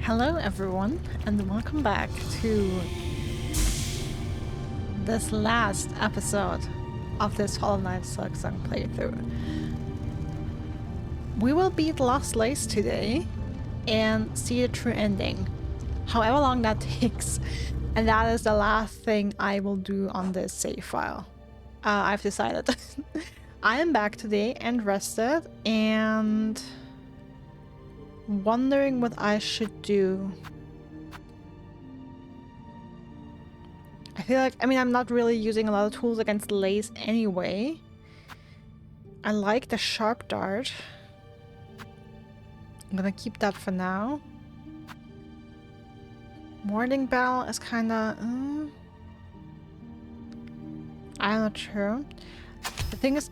Hello everyone, and welcome back to this last episode of this Hollow Knight Silksong playthrough. We will beat Lost Lace today and see the true ending, however long that takes, and that is the last thing I will do on this save file. I've decided. I am back today and rested and wondering what I should do. I feel like, I'm not really using a lot of tools against Lace anyway. I like the sharp dart. I'm gonna keep that for now. Warding bell is kinda... I'm not sure. The thing is,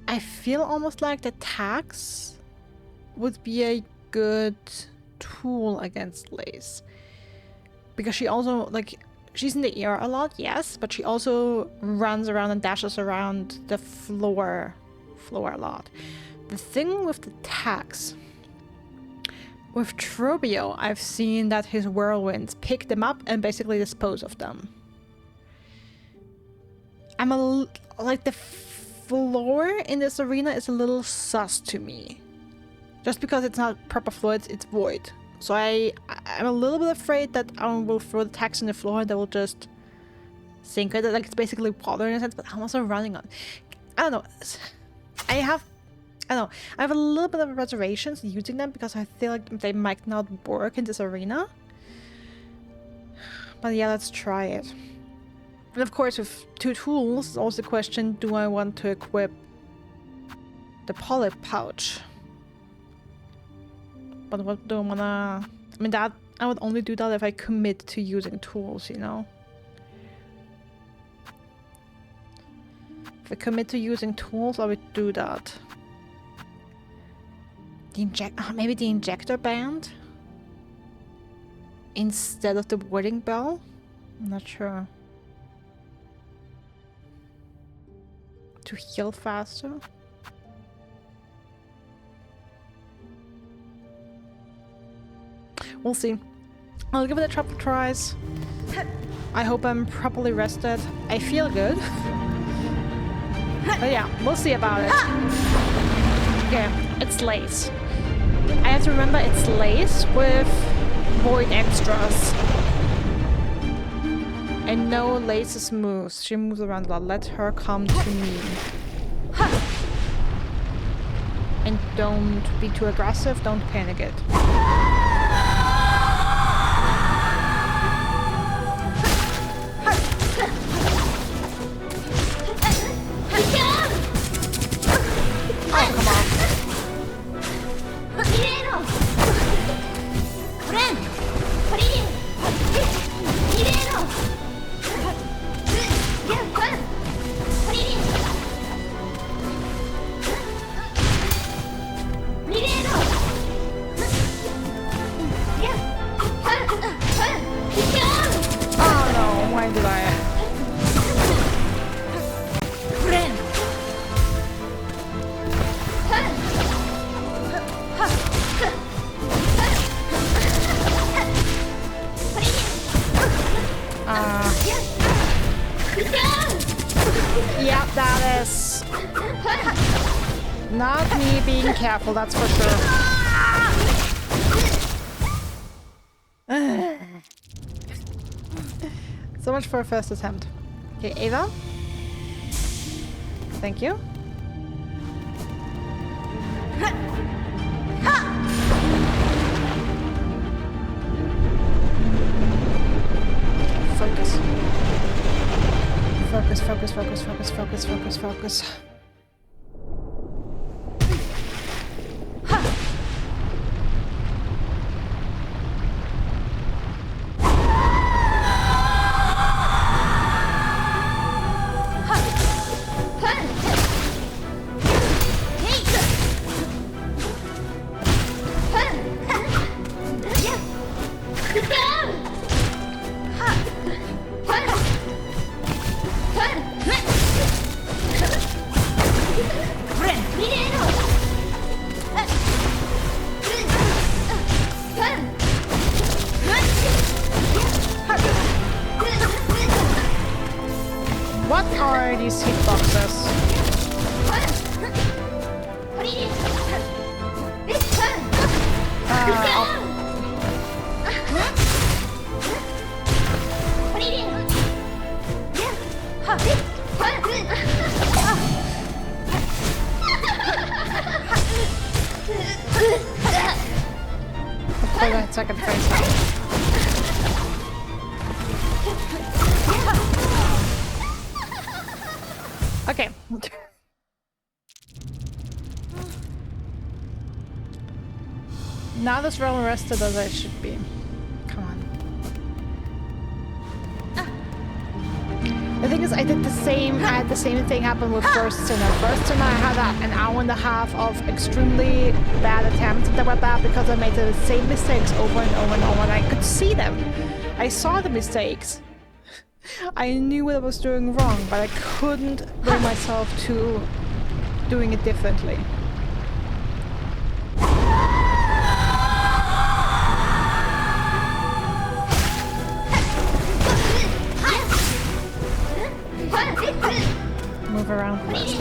I feel almost like the tax would be a good tool against Lace. Because she also, she's in the air a lot, yes, but she also runs around and dashes around the floor a lot. The thing with the tax, with Trobio, I've seen that his whirlwinds pick them up and basically dispose of them. The floor in this arena is a little sus to me. Just because it's not proper floor, it's void. So I'm a little bit afraid that I will throw the tax on the floor and they will just sink it. Like, it's basically water in a sense, but I'm also running on. I don't know. I have a little bit of reservations using them because I feel like they might not work in this arena. But yeah, let's try it. And of course, with two tools, it's also the question, do I want to equip the polyp pouch? But what do I wanna... that I would only do that if I commit to using tools, you know? If I commit to using tools, I would do that. Maybe the injector band? Instead of the warding bell? I'm not sure. To heal faster? We'll see. I'll give it a couple tries. I hope I'm properly rested. I feel good. But yeah, we'll see about it. Okay, it's Lace. I have to remember it's Lace with void extras. And no, Lace's moves. She moves around a lot. Let her come to me. And don't be too aggressive, don't panic it. Oh, come on. Oh no, why did I? Yeah, that is not me being careful, that's for sure. So much for a first attempt. Okay, Ava. Thank you. Focus. Focus, focus, focus, focus, focus, focus, focus. these hitboxes. Play that second phase now. Okay. Not as well rested as I should be. Come on. The thing is, I had the same thing happen with First Sinner. First Sinner, I had an hour and a half of extremely bad attempts that were bad because I made the same mistakes over and over and over, and I could see them. I saw the mistakes. I knew what I was doing wrong, but I couldn't bring myself to doing it differently. Move around first.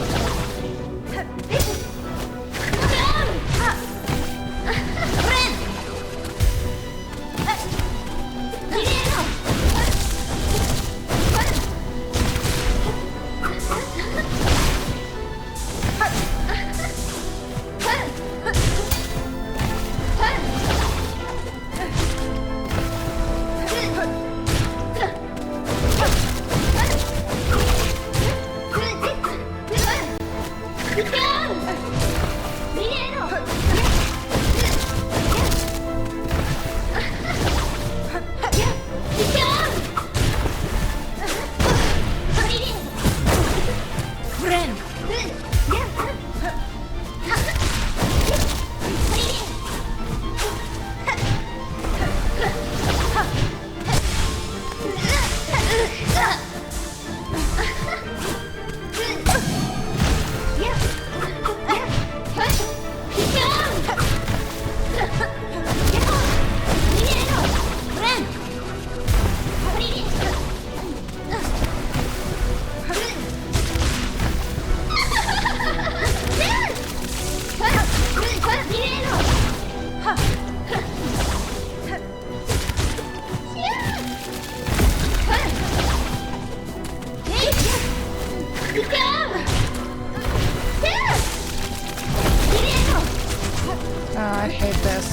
I hate this.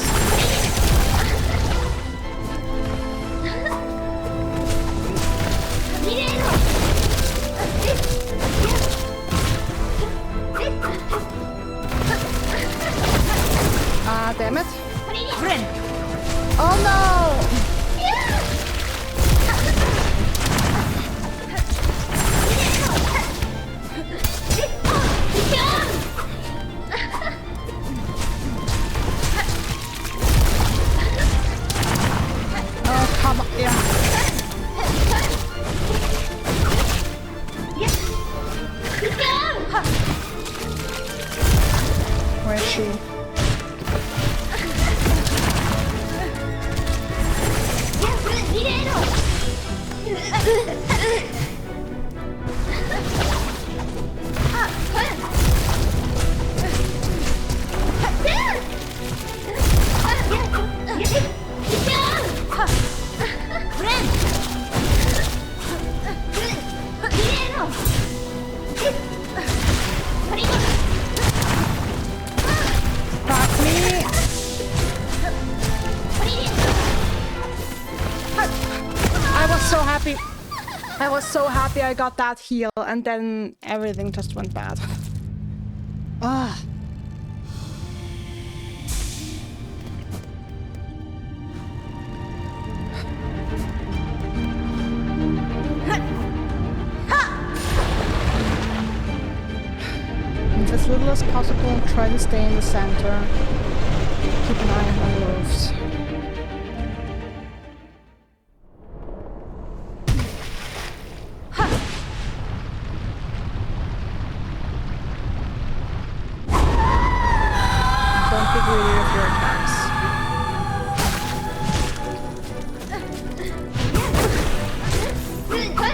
Damn it. Oh no! Oh, come on. Yeah. Where is she? I was so happy I got that heal, and then everything just went bad. Ah. With as little as possible, try to stay in the center. Keep an eye on the roofs.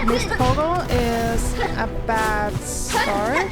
This toggle is a bad bad start.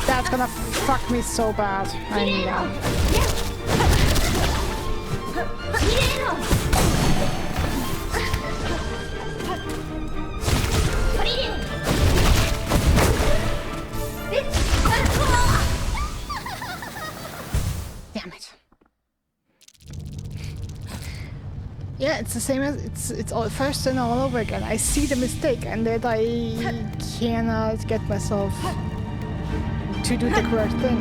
That's gonna fuck me so bad. I knew that. Damn it. Yeah, it's the same as it's all first and all over again. I see the mistake and that I cannot get myself to do the correct thing.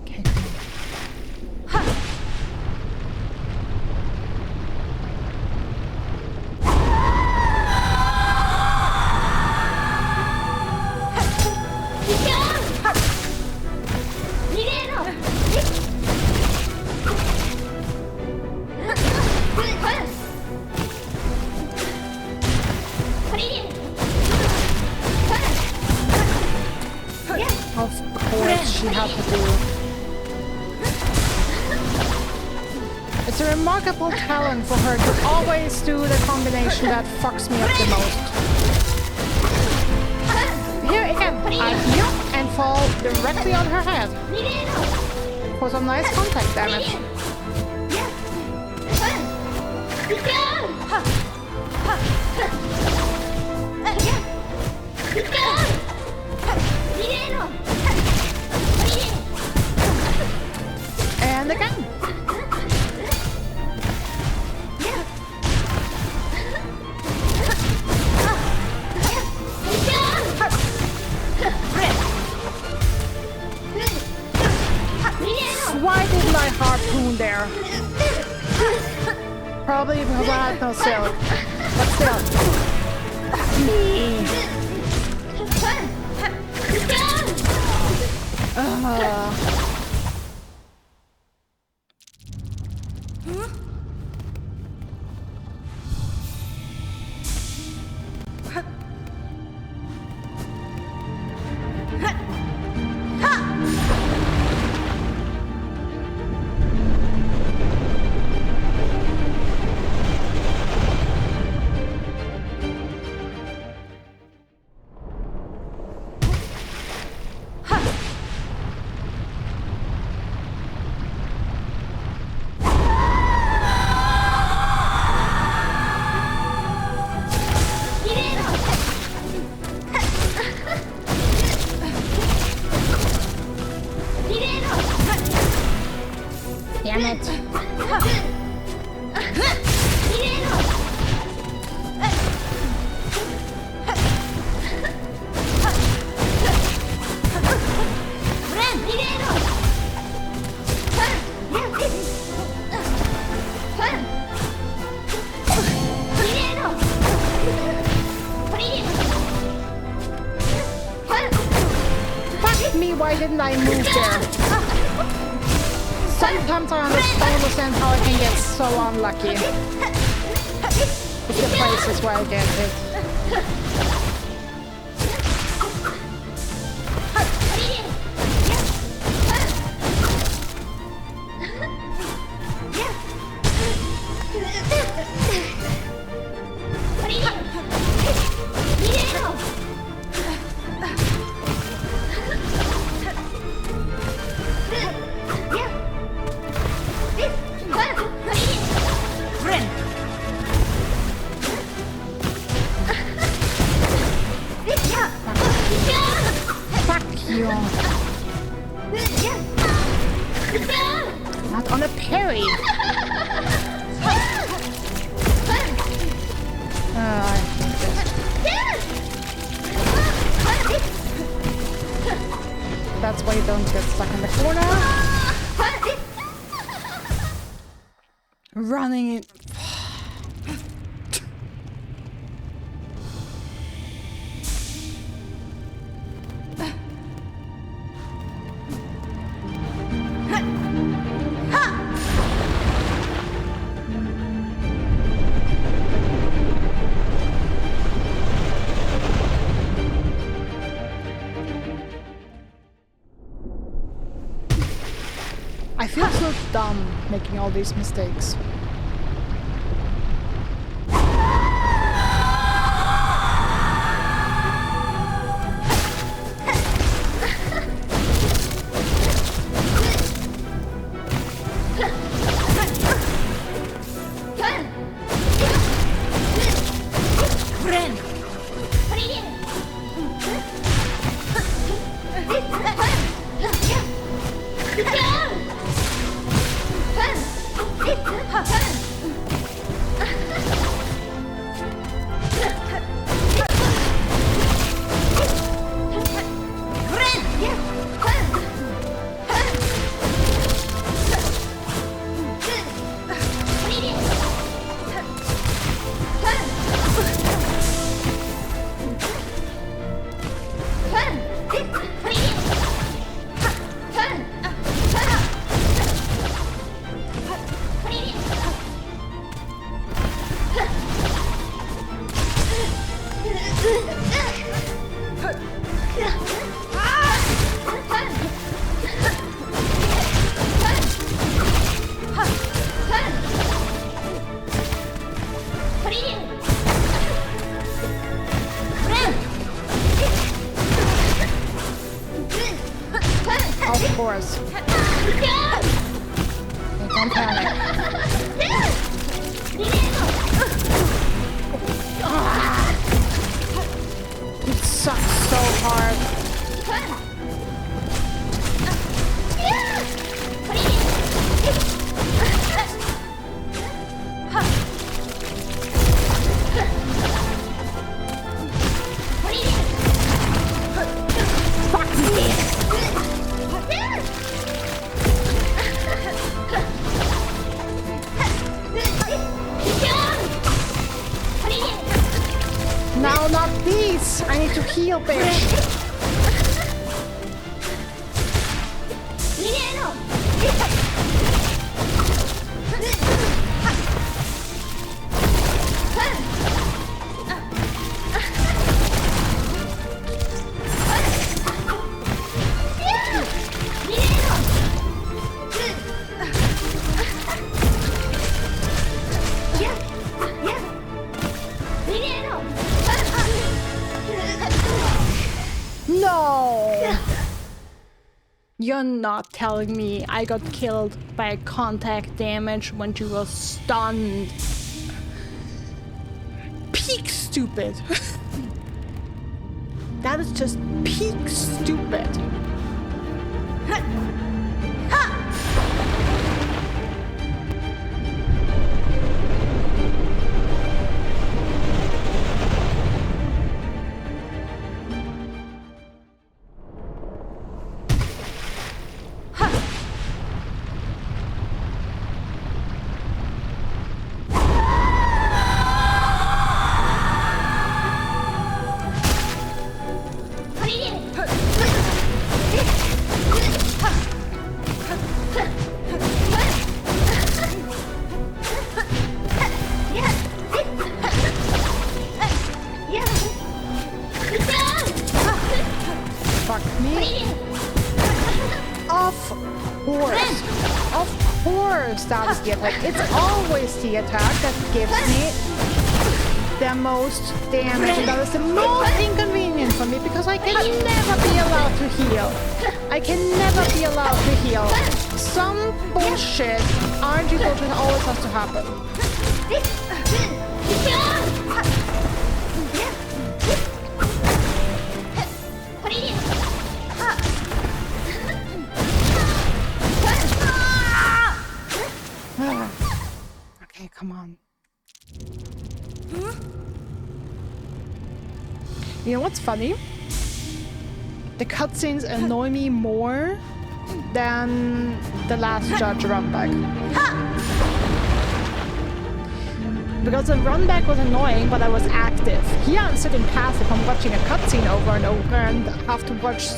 Okay. It's a remarkable talent for her to always do the combination that fucks me up the most. Here again, I heal and fall directly on her head. For some nice contact damage. And again. Why didn't I harpoon there? Probably because I had no silk. But still. Fuck me, why didn't I move there? Sometimes I don't understand how I can get so unlucky. It's the places where I get hit. Not on a parry. I hate this. That's why you don't get stuck in the corner. Running it. I feel so dumb making all these mistakes. Of course. Don't panic. It sucks so hard. Now, not these! I need to heal, bitch! No! You're not telling me I got killed by contact damage when she was stunned. Peak stupid. That is just peak stupid. that is the attack. It's always the attack that gives me the most damage, and that is the most inconvenient for me because I can never be allowed to heal. I can never be allowed to heal. Some bullshit RNG bullshit always has to happen. Okay, come on. You know what's funny? The cutscenes annoy me more than the last judge runback. Because the runback was annoying, but I was active. Here I'm sitting passive, I'm watching a cutscene over and over and have to watch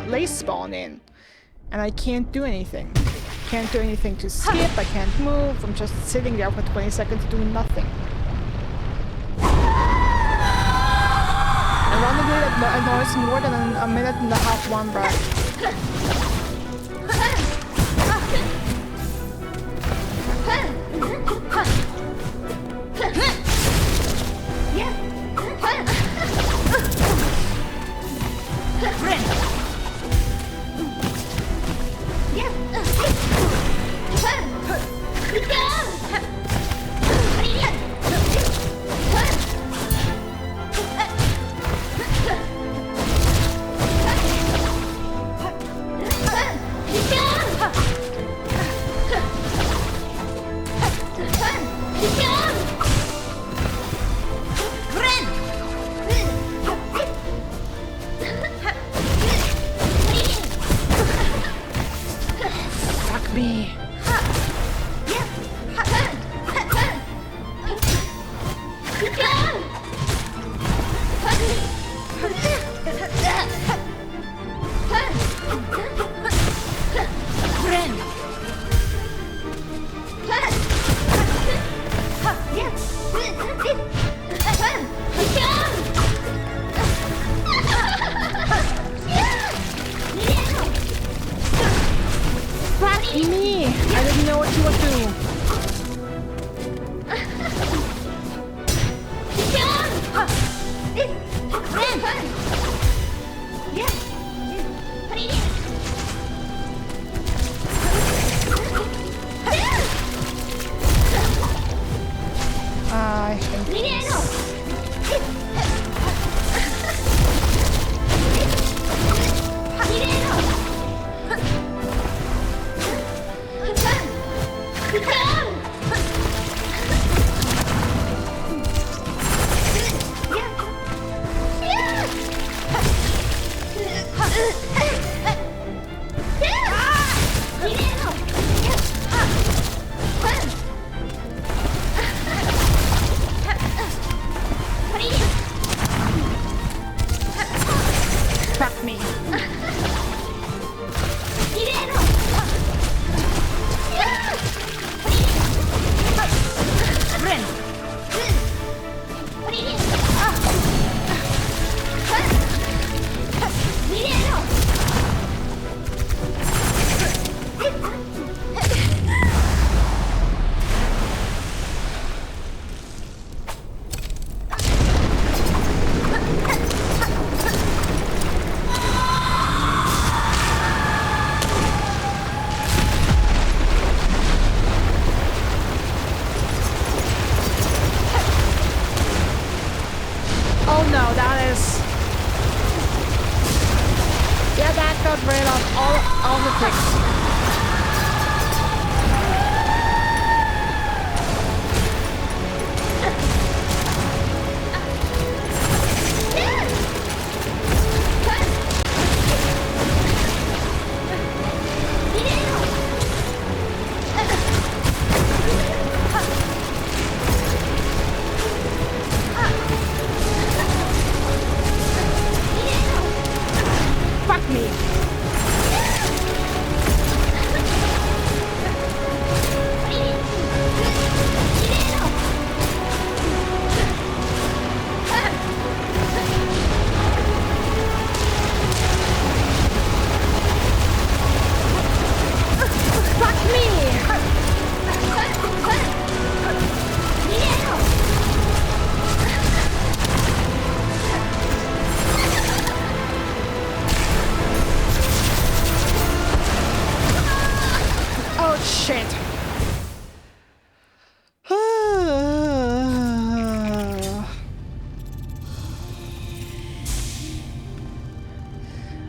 Lace spawn in. And I can't do anything. Can't do anything to skip, I can't move, I'm just sitting there for 20 seconds doing nothing. Ironically, that annoys more than a minute and a half one breath.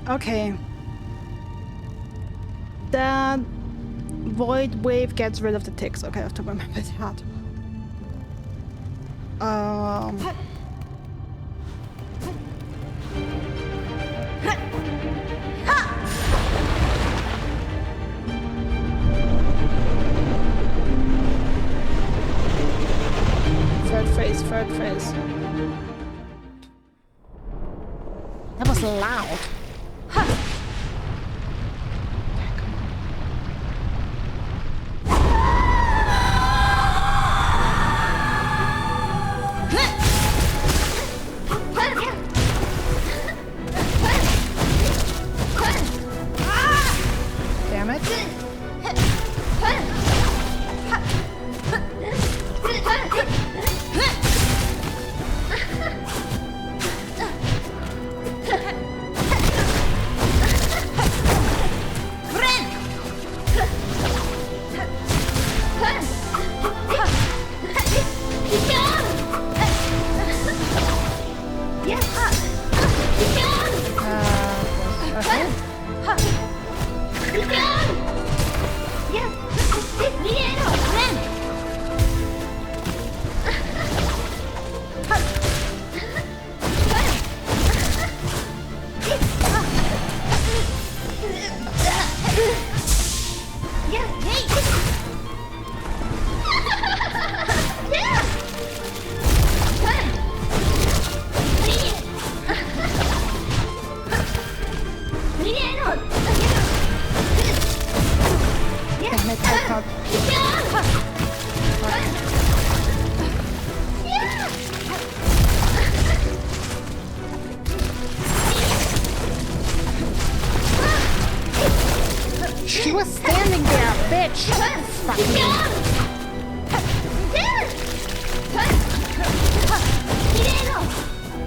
Okay. The void wave gets rid of the ticks. Okay, I have to remember that. Third phase. That was loud. Damn it. She was standing there, bitch! Fuck me.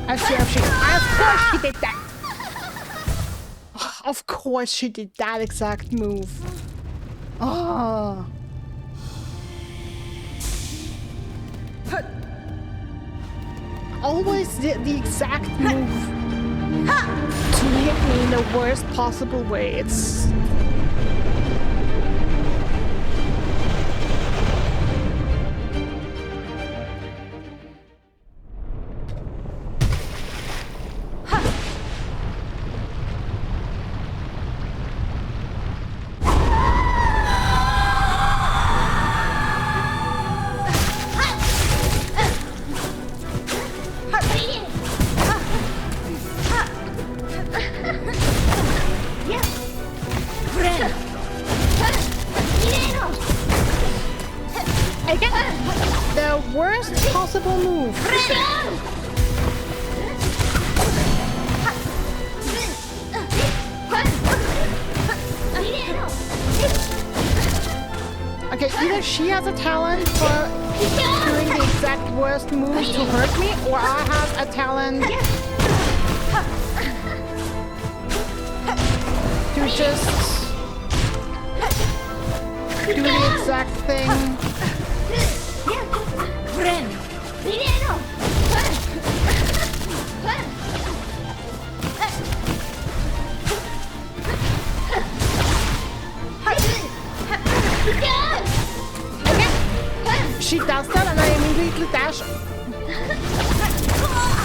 Of course she did that! Of course she did that exact move. Oh. Always the exact move to hit me in the worst possible way. It's... She has a talent for doing the exact worst moves to hurt me, or I have a talent to just do the exact thing. She does that and I immediately dash.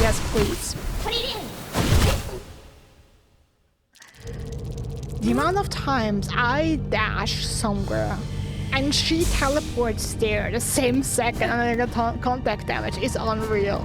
Yes, please. The amount of times I dash somewhere and she teleports there the same second and I get contact damage is unreal.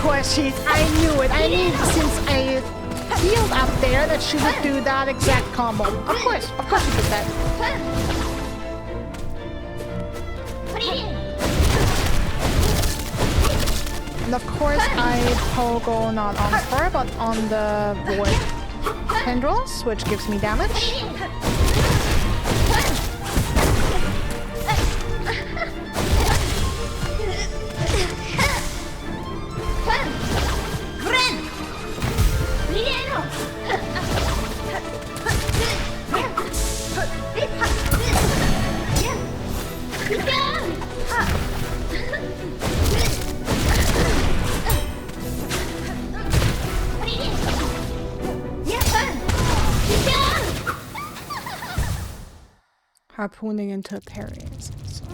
course I knew it. I knew since I healed up there that she would do that exact combo. Of course she did that. And of course I pogo not on her, but on the void tendrils, which gives me damage. Harpooning into parries. So.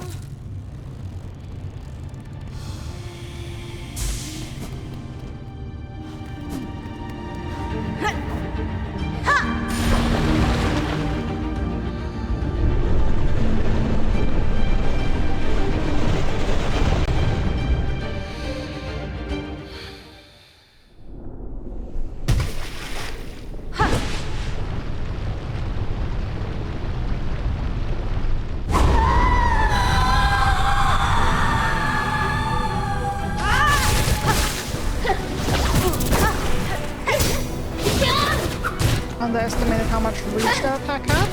Underestimated how much reach the attack had.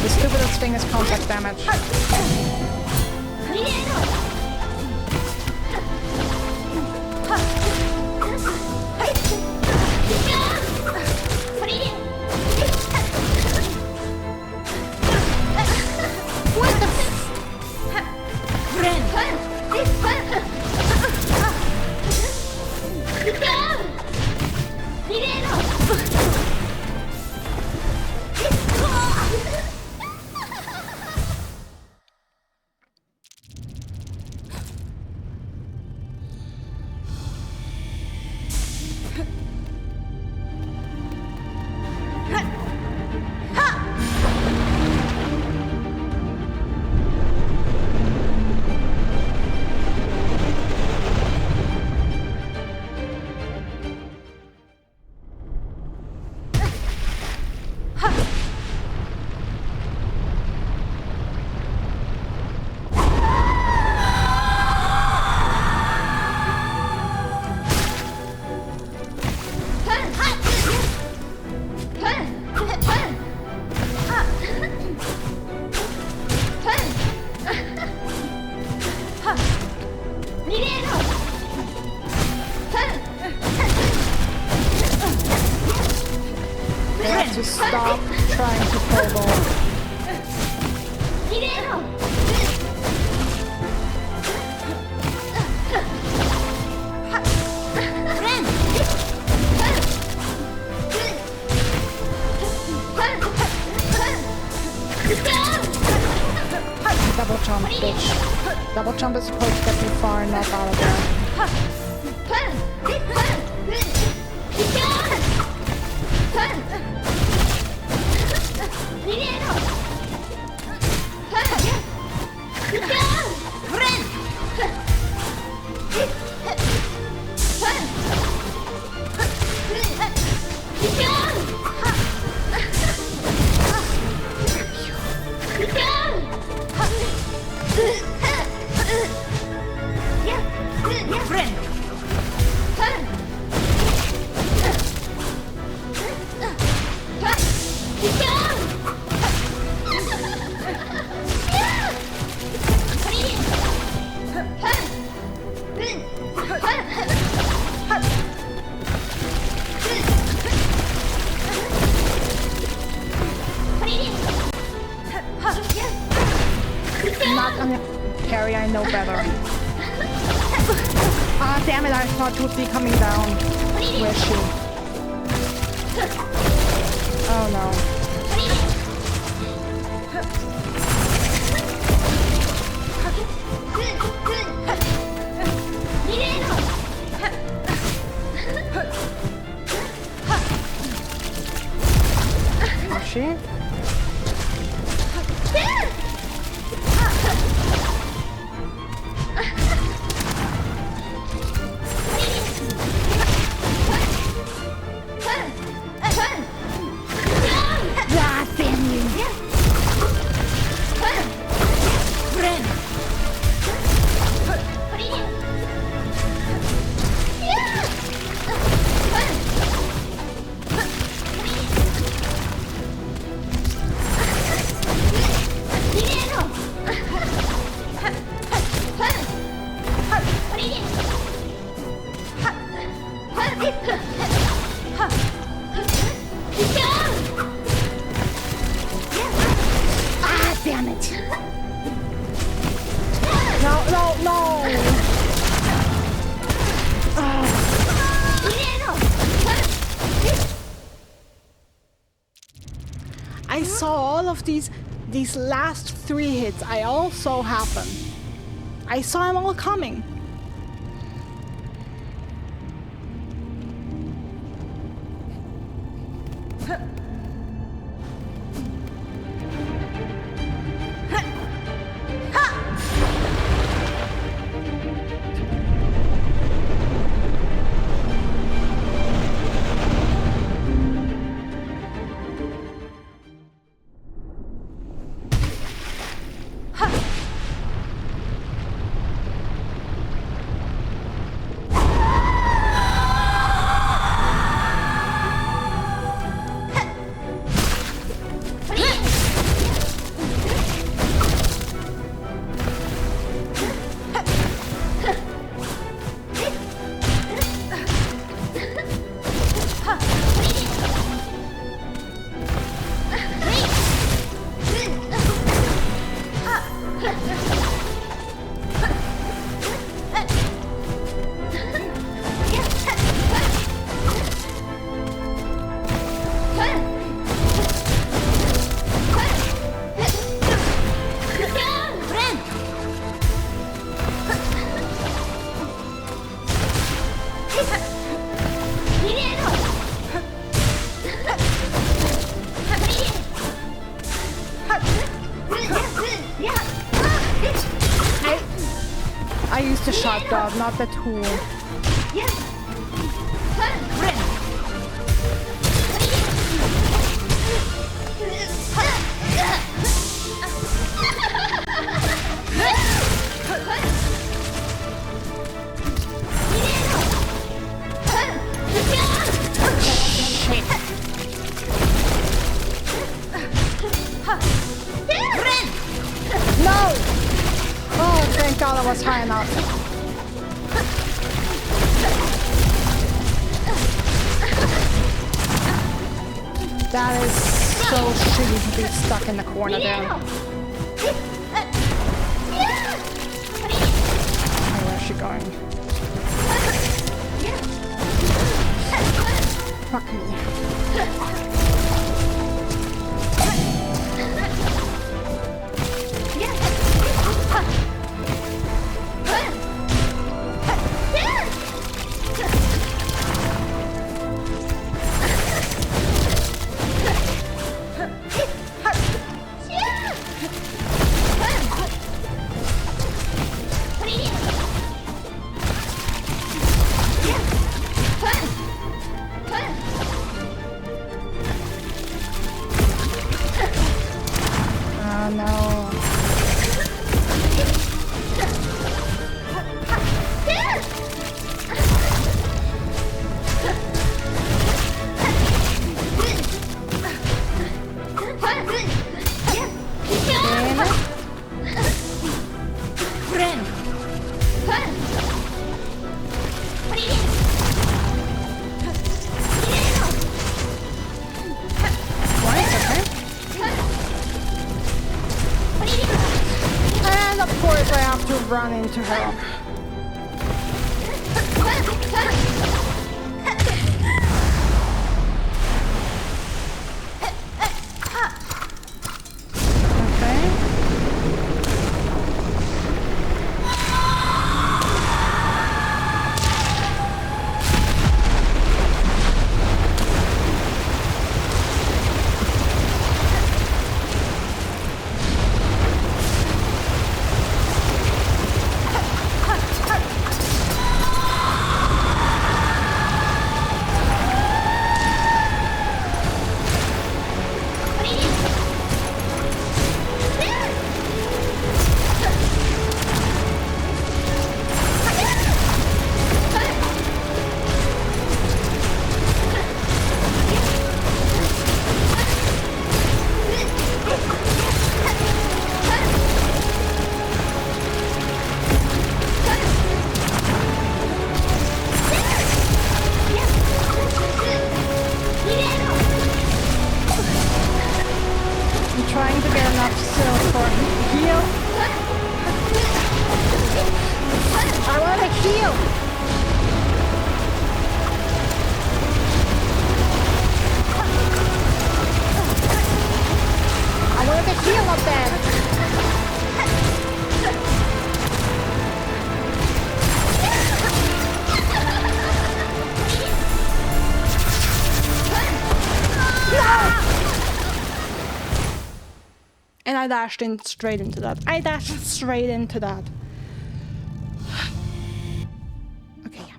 The stupidest thing is contact damage. Stop trying to pull ball. Double jump, bitch. Double jump is supposed to get me far enough out of there. Not on the carry, I know better. Ah, damn it, I thought she would be coming down. Where is she? Oh no. Ah, damn it! No, no, no! I saw all of these last 3 hits. I also happen. I saw them all coming. I used the sharp dog, not the tool. No! Oh, thank God I was high enough. That is so shitty to be stuck in the corner there. Oh, where's she going? Fuck me. Run into her. I dashed in straight into that. I dashed straight into that. Okay, yeah.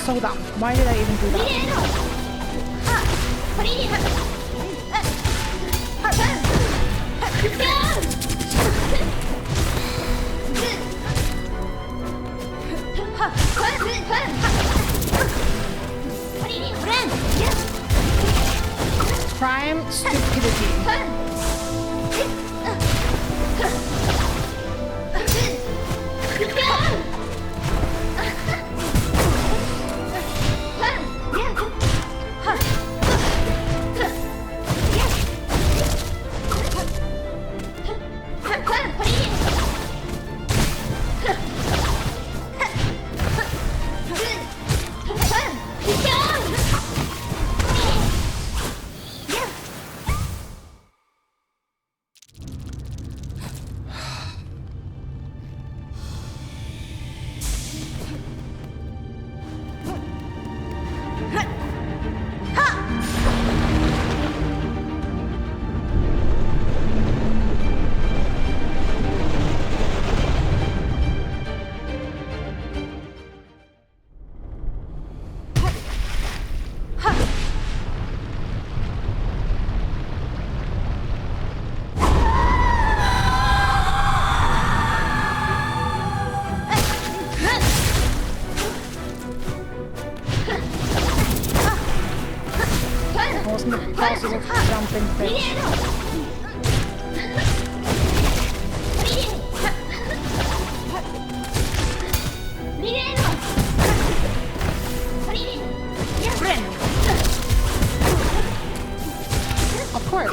So dumb. Why did I even do that? Prime stupidity. Jumping fish. Of course.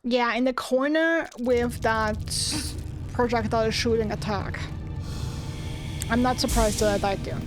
Yeah, in the corner with that projectile shooting attack. I'm not surprised that I died there.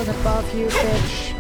was above you, bitch.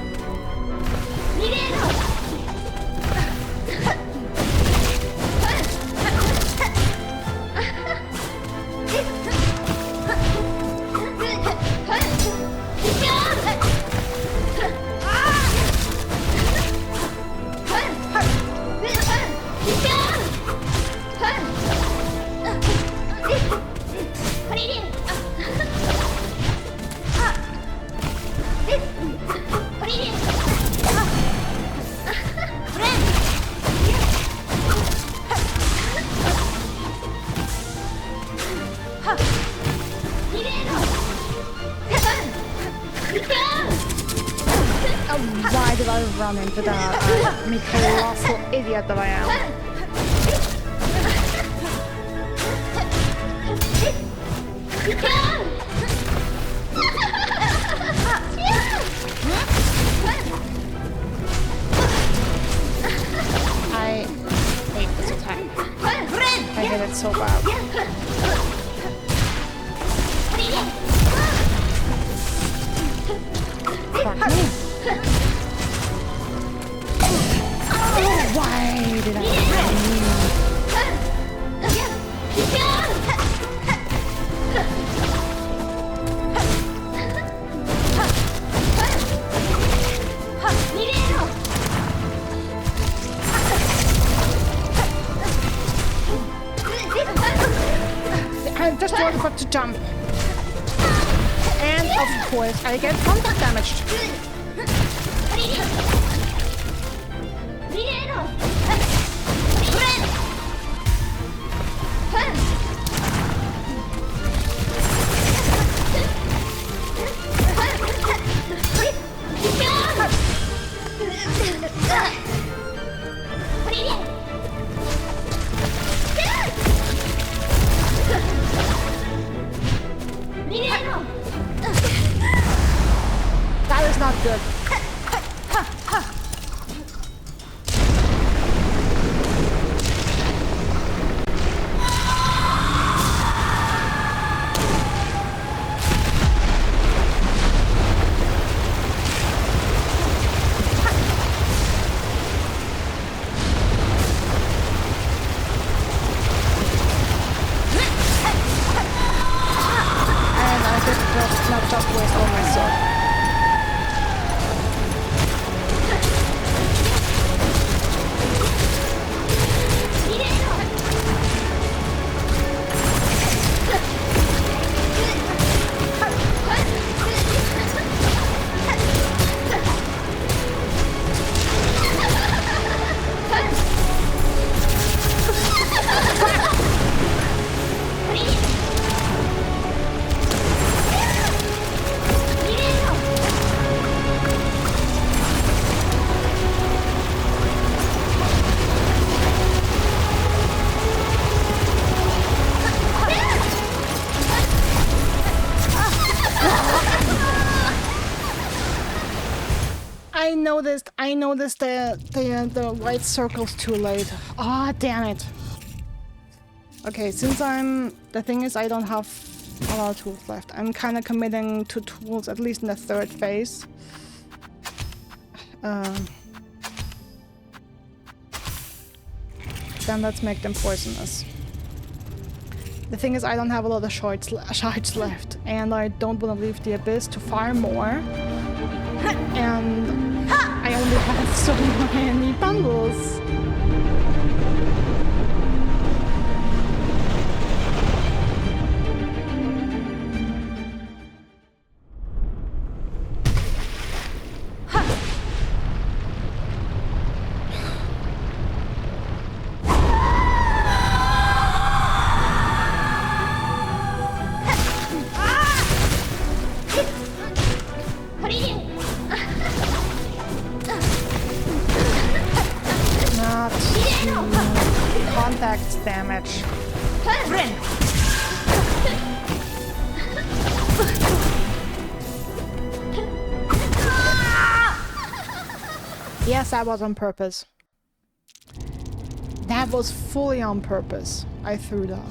Why did I run into that? Me colossal idiot that I am. I hate this attack. I hate it so bad. Fuck me. Oh, why did I? I just wanted to jump. And of course, I get contact damaged. That is not good. And I just not just waste all my sword. I noticed the white circles too late. Ah, damn it. Okay, since the thing is I don't have a lot of tools left. I'm kind of committing to tools at least in the third phase. Then let's make them poisonous. The thing is I don't have a lot of shards left, and I don't want to leave the abyss to fire more. And I only have so many bundles. Damage. Yes, that was on purpose. That was fully on purpose. I threw that.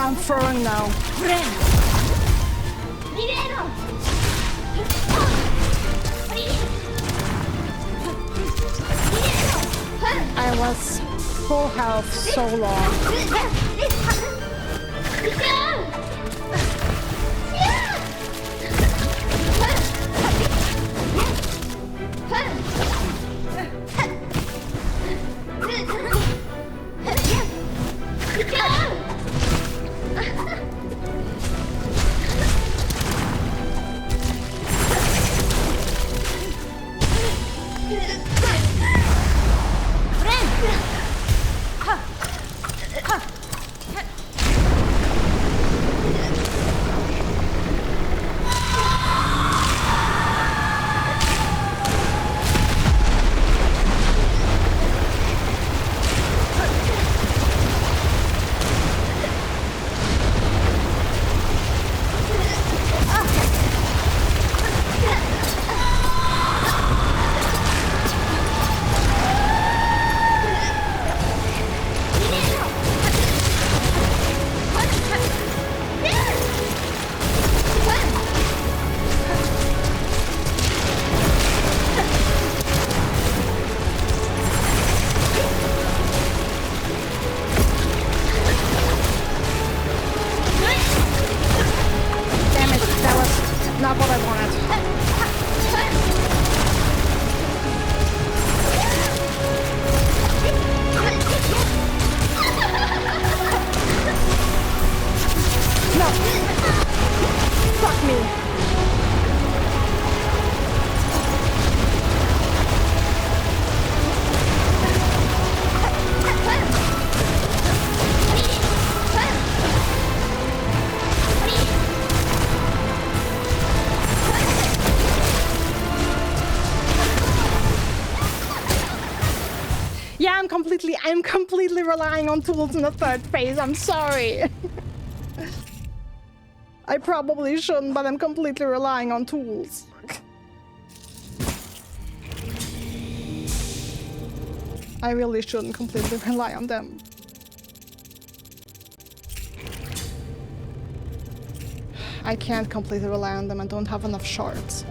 I'm throwing now. I was full health so long. I'm completely relying on tools in the third phase. I'm sorry. I probably shouldn't, but I'm completely relying on tools. I really shouldn't completely rely on them. I can't completely rely on them. I don't have enough shards.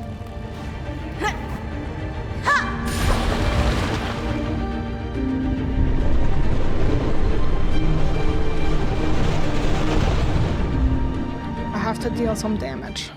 I have to deal some damage.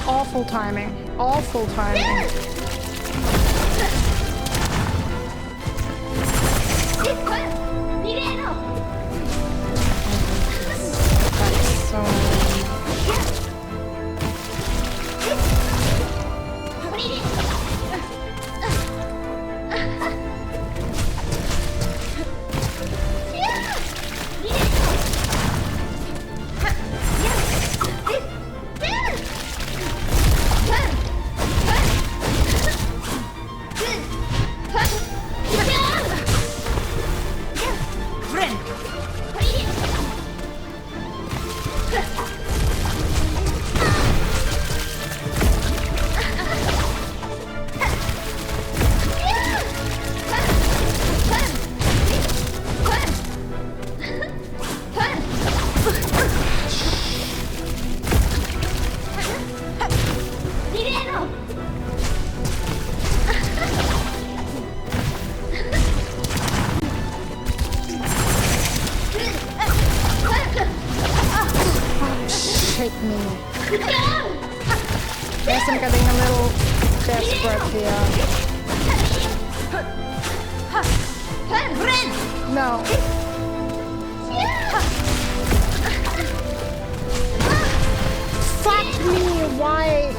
Awful timing. Awful timing. That's so... Guess I'm getting a little desperate here. No. Fuck me, why?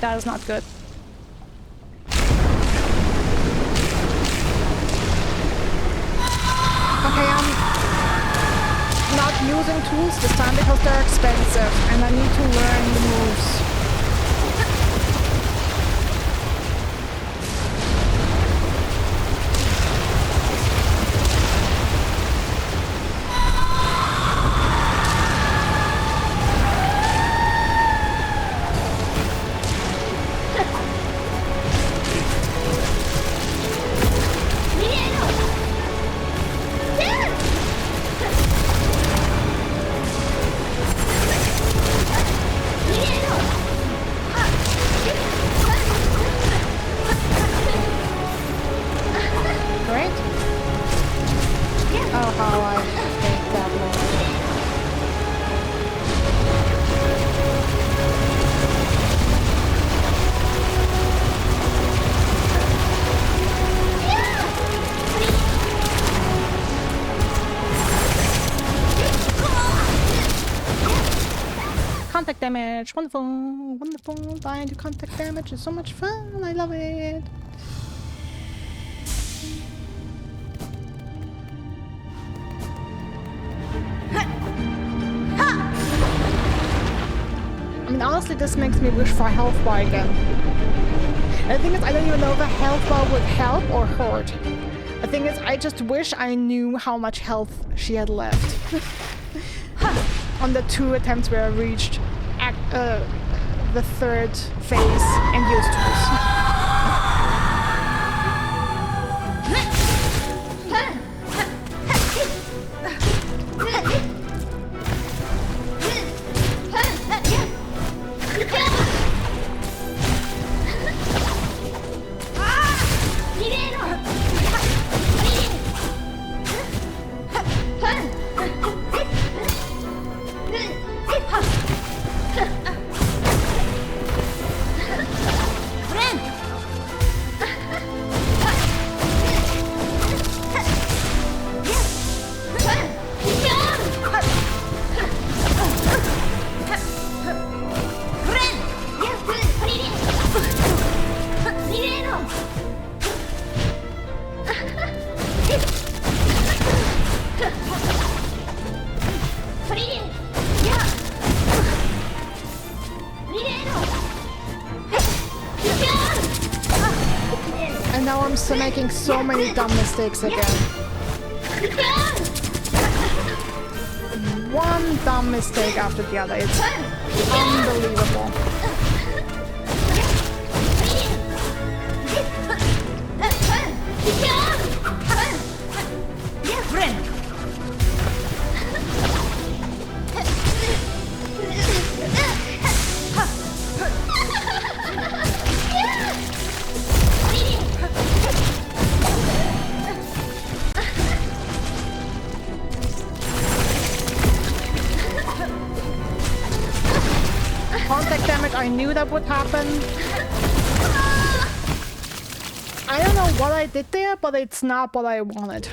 That is not good. Okay, I'm not using tools this time because they're expensive and I need to learn the moves. Contact damage, wonderful, wonderful. Dying to contact damage is so much fun. I love it. I mean, honestly, this makes me wish for a health bar again. And the thing is, I don't even know if a health bar would help or hurt. The thing is, I just wish I knew how much health she had left. On the 2 attempts where I reached the 3rd phase and used tools. Making so many dumb mistakes again. One dumb mistake after the other. It's unbelievable. I knew that would happen. I don't know what I did there, but it's not what I wanted.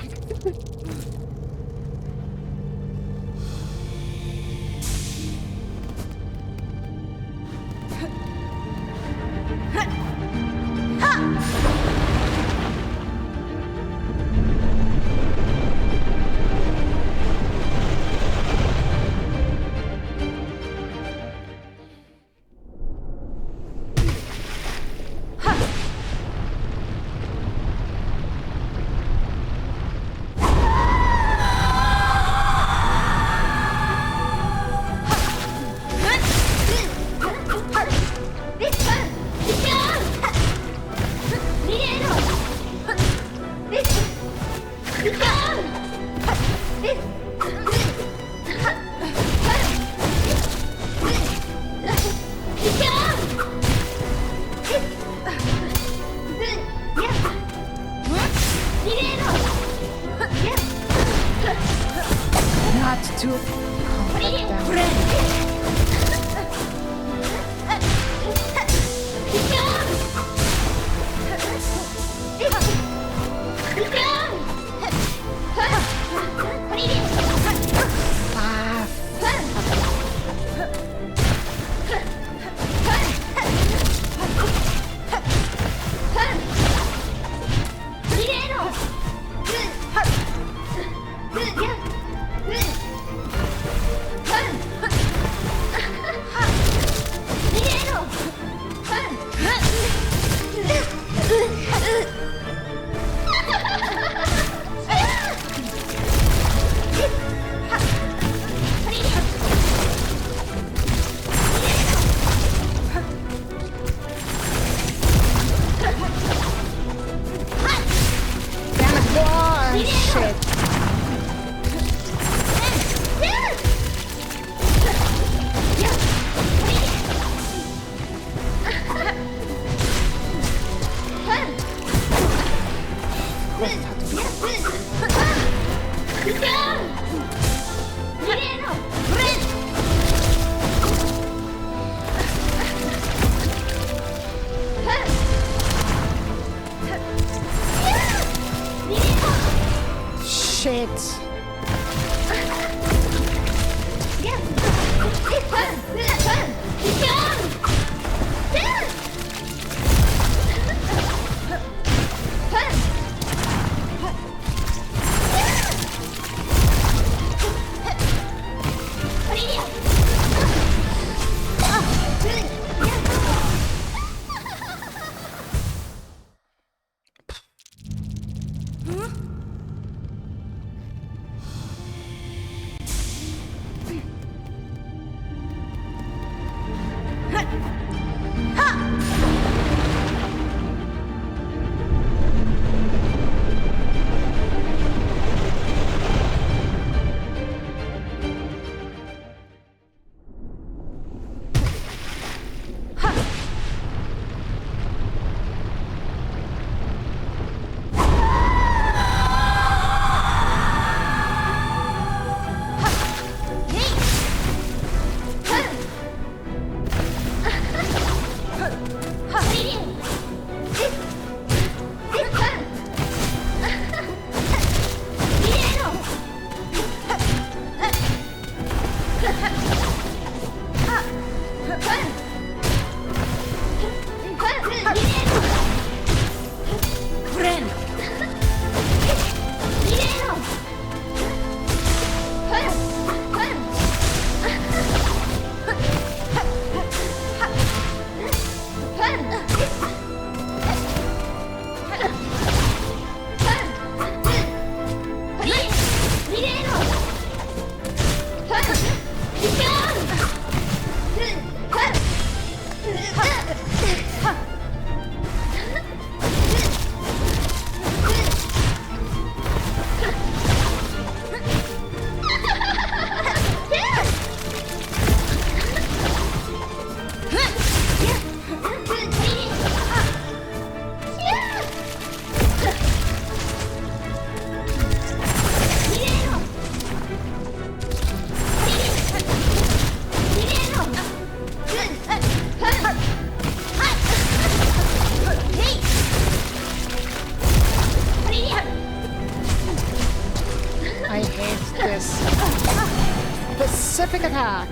Specific attack.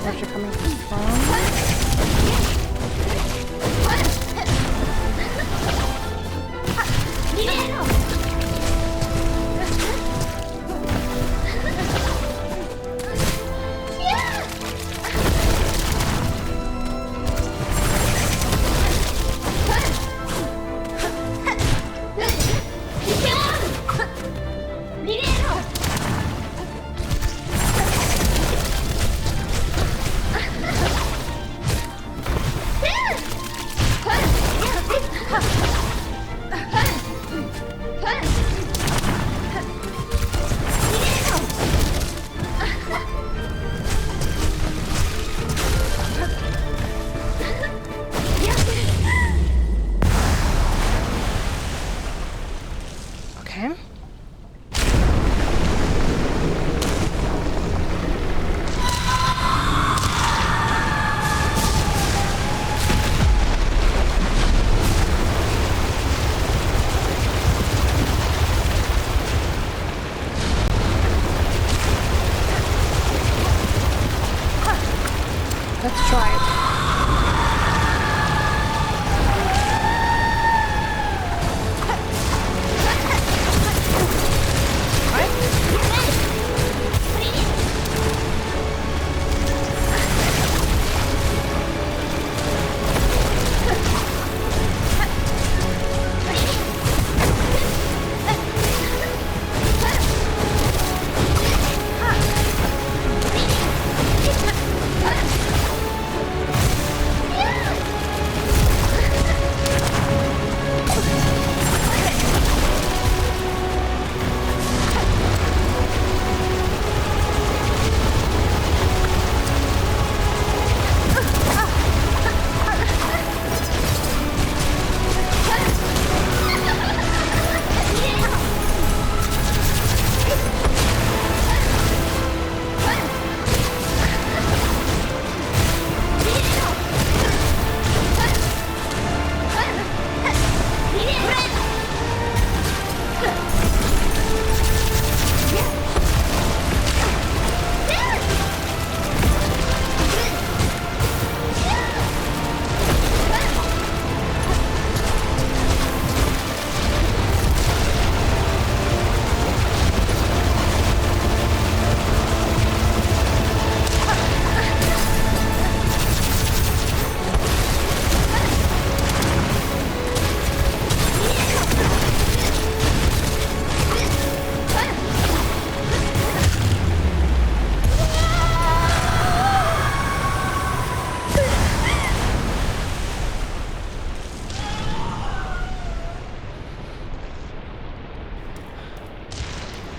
Where's she coming from? Let's try it.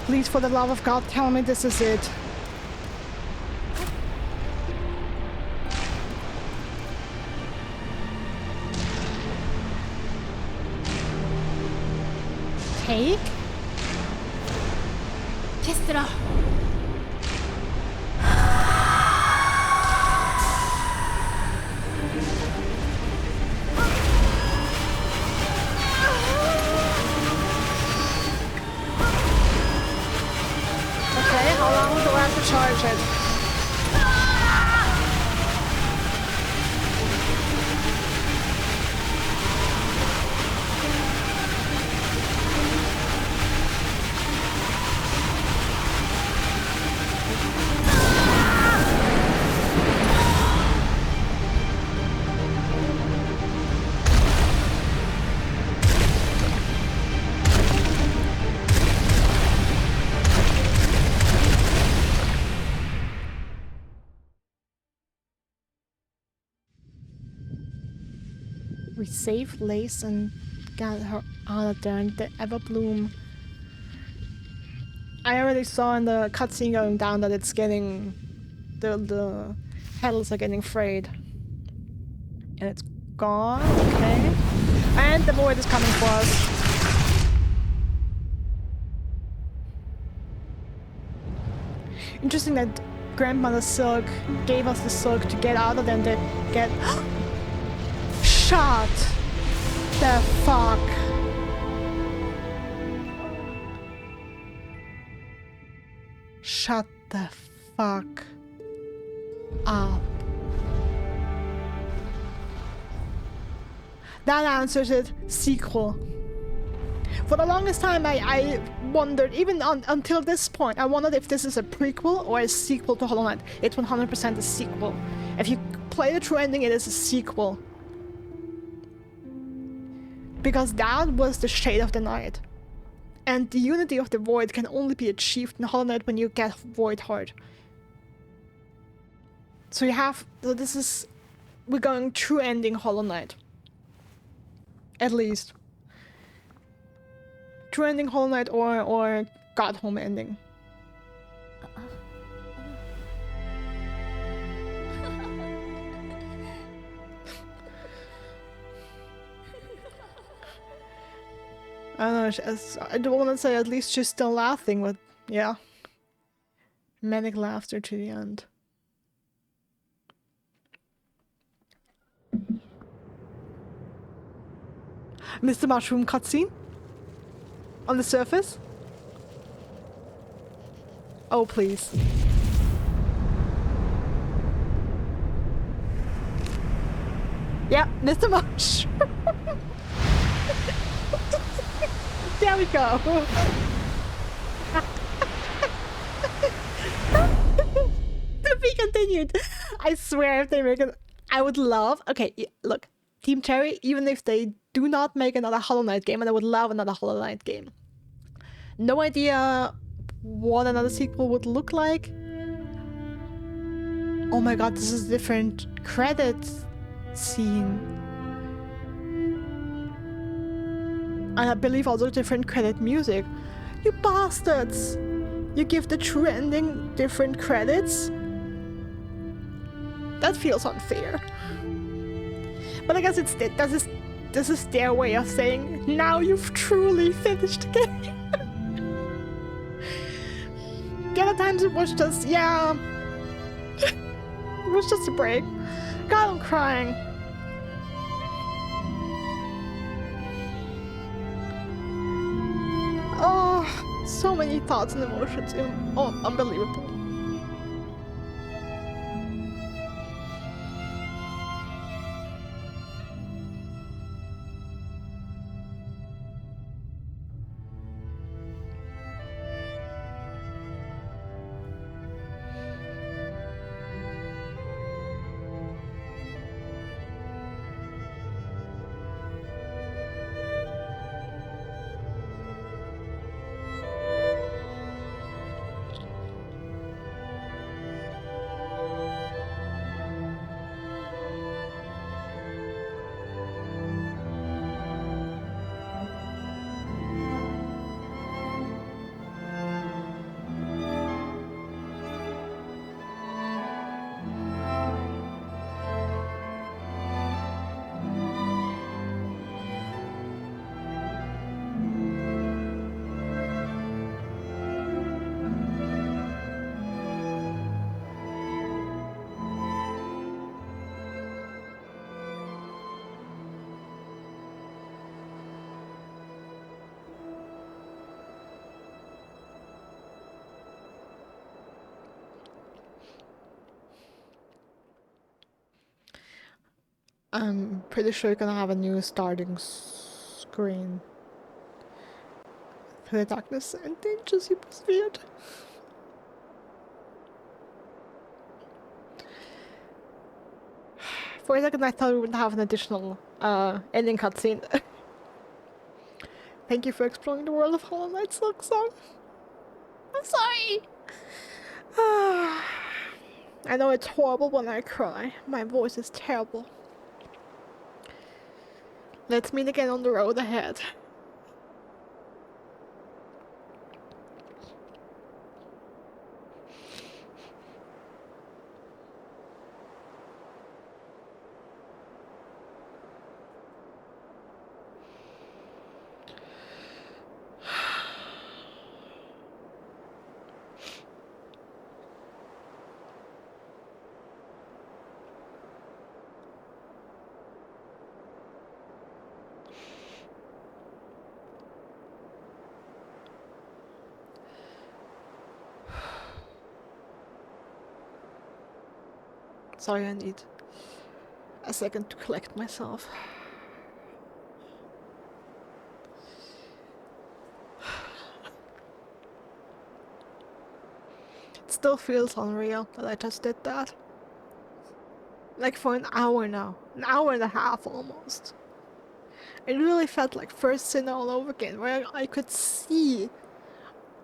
Please, for the love of God, tell me this is it. Take? Kestra. Time to charge it. We saved Lace and got her out of there, and the Everbloom. I already saw in the cutscene going down that it's getting... the petals are getting frayed. And it's gone, okay. And the void is coming for us. Interesting that Grandmother Silk gave us the silk to get out of them to get... Shut the fuck. Shut the fuck up. That answers it. Sequel. For the longest time I wondered, even until this point, I wondered if this is a prequel or a sequel to Hollow Knight. It's 100% a sequel. If you play the true ending, it is a sequel. Because that was the Shade of the Night. And the unity of the Void can only be achieved in Hollow Knight when you get Void Heart. So you have... So this is... We're going true ending Hollow Knight. At least. True ending Hollow Knight or God Home ending. I don't know, I don't want to say at least she's still laughing, but yeah. Manic laughter to the end. Mr. Mushroom cutscene? On the surface? Oh, please. Yeah, Mr. Mushroom. There we go. To be continued. I swear if they make it, I would love... Okay, look. Team Cherry, even if they do not make another Hollow Knight game, and I would love another Hollow Knight game. No idea what another sequel would look like. Oh my god, this is a different credit scene. And I believe also different credit music. You bastards! You give the true ending different credits? That feels unfair. But I guess it's this is their way of saying, now you've truly finished the game. The other times it was just, yeah... it was just a break. God, I'm crying. Oh, so many thoughts and emotions. Oh, unbelievable. I'm pretty sure you're gonna have a new starting screen. Through the darkness and dangers you persevered. For a second I thought we would have an additional ending cutscene. Thank you for exploring the world of Hollow Knight Silksong. I'm sorry. I know it's horrible when I cry. My voice is terrible. Let's meet again on the road ahead. Sorry, I need a second to collect myself. It still feels unreal that I just did that. Like for an hour now. An hour and a half almost. It really felt like First Sin all over again, where I could see,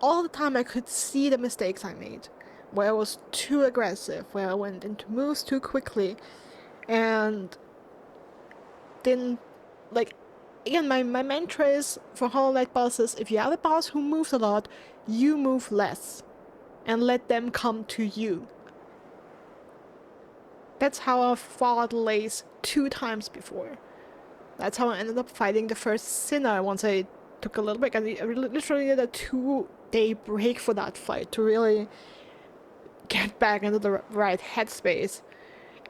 all the time I could see the mistakes I made. Where I was too aggressive, where I went into moves too quickly, and didn't, like, again, my mantra is for Hollow Knight bosses, if you have a boss who moves a lot, you move less, and let them come to you. That's how I fought Lace 2 times before. That's how I ended up fighting the first Sinner once I took a little break. I literally did a 2-day break for that fight to really get back into the right headspace.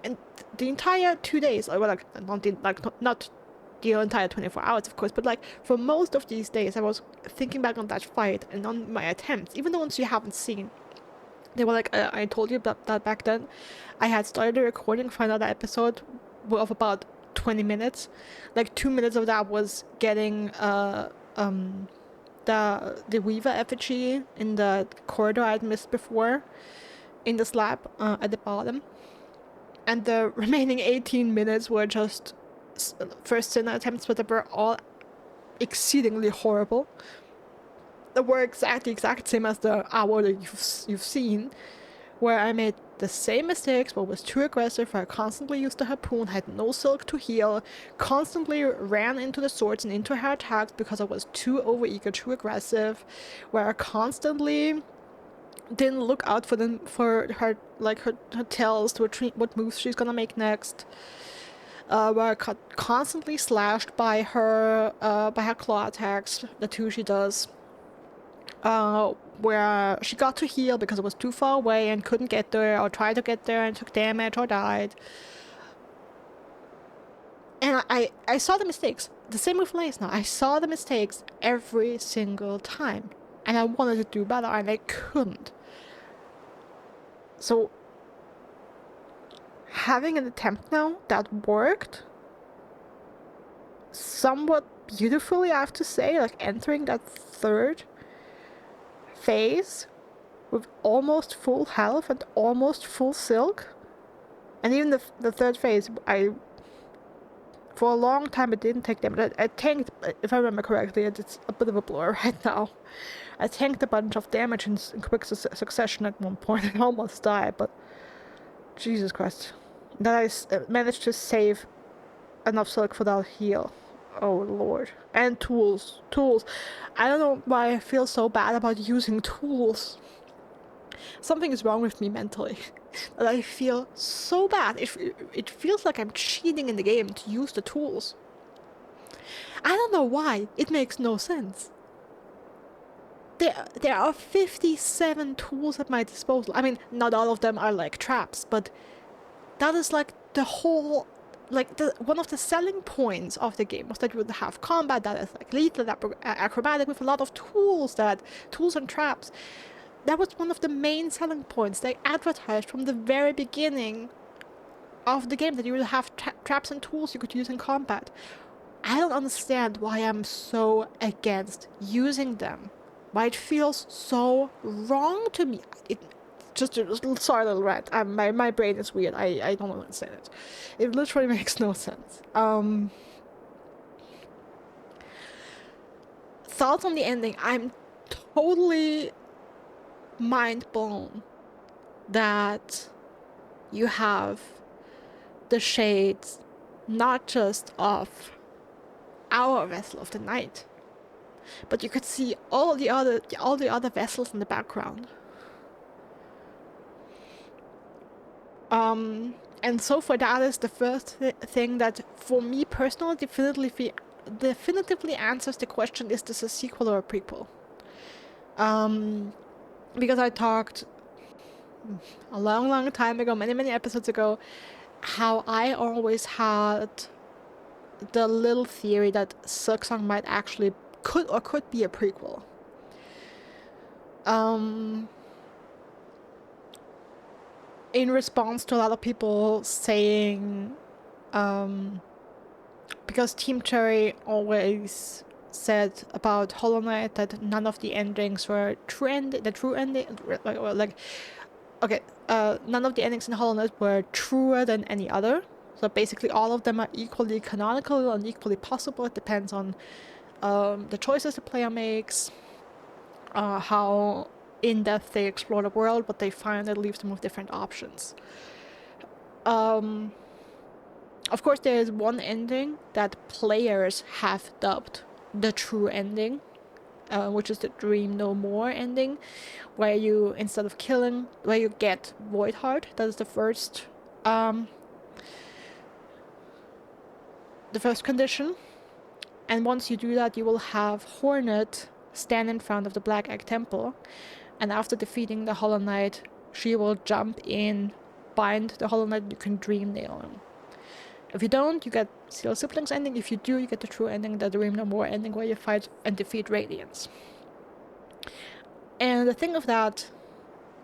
And the entire 2 days, well, like, not the entire 24 hours, of course, but like for most of these days, I was thinking back on that fight and on my attempts, even the ones you haven't seen. They were like, I told you that back then, I had started a recording for another episode of about 20 minutes. Like 2 minutes of that was getting the Weaver effigy in the corridor I'd missed before, in the slab at the bottom. And the remaining 18 minutes were just first Sinner attempts, but they were all exceedingly horrible. They were exact same as the hour that you've seen, where I made the same mistakes but was too aggressive, where I constantly used the harpoon, had no silk to heal, constantly ran into the swords and into her attacks because I was too overeager, too aggressive, where I constantly didn't look out for her tells to what moves she's gonna make next. Where I got constantly slashed by her claw attacks, the 2 she does. Where she got to heal because it was too far away and couldn't get there, or tried to get there and took damage or died. And I saw the mistakes. The same with Lace now. I saw the mistakes every single time. And I wanted to do better and I couldn't. So having an attempt now that worked somewhat beautifully, I have to say, like entering that 3rd phase with almost full health and almost full silk, and even the 3rd phase, for a long time I didn't take damage. I tanked, if I remember correctly, it's a bit of a blur right now. I tanked a bunch of damage in quick succession at one point and almost died, but Jesus Christ, that I managed to save enough silk for that heal. Oh lord. And tools. I don't know why I feel so bad about using tools. Something is wrong with me mentally. That I feel so bad. It feels like I'm cheating in the game to use the tools. I don't know why. It makes no sense. There are 57 tools at my disposal. I mean, not all of them are like traps, but that is like the whole, like one of the selling points of the game was that you would have combat that is like lethal, acrobatic, with a lot of tools and traps. That was one of the main selling points they advertised from the very beginning of the game that you would have traps and tools you could use in combat. I don't understand why I'm so against using them. Why it feels so wrong to me. It just a little, sorry, little rant. My brain is weird. I don't understand it. It literally makes no sense. Thoughts on the ending. I'm totally mind blown that you have the shades not just of our vessel of the night, but you could see all the other vessels in the background. And so far that is the first thing that, for me personally, definitively answers the question: is this a sequel or a prequel? Because I talked a long time ago, many episodes ago, how I always had the little theory that Silksong might actually could be a prequel. In response to a lot of people saying, because Team Cherry always said about Hollow Knight that none of the endings were true ending. None of the endings in Hollow Knight were truer than any other. So basically all of them are equally canonical and equally possible. It depends on the choices the player makes, how in-depth they explore the world, what they find that leaves them with different options. Of course, there is one ending that players have dubbed the true ending, which is the Dream No More ending, where you, instead of killing, where you get Void Heart. That is the first condition. And once you do that, you will have Hornet stand in front of the Black Egg Temple, and after defeating the Hollow Knight, she will jump in, bind the Hollow Knight, and you can Dream Nail him. If you don't, you get Seal Siblings ending. If you do, you get the true ending, the Dream No More ending, where you fight and defeat Radiance. And the thing of that,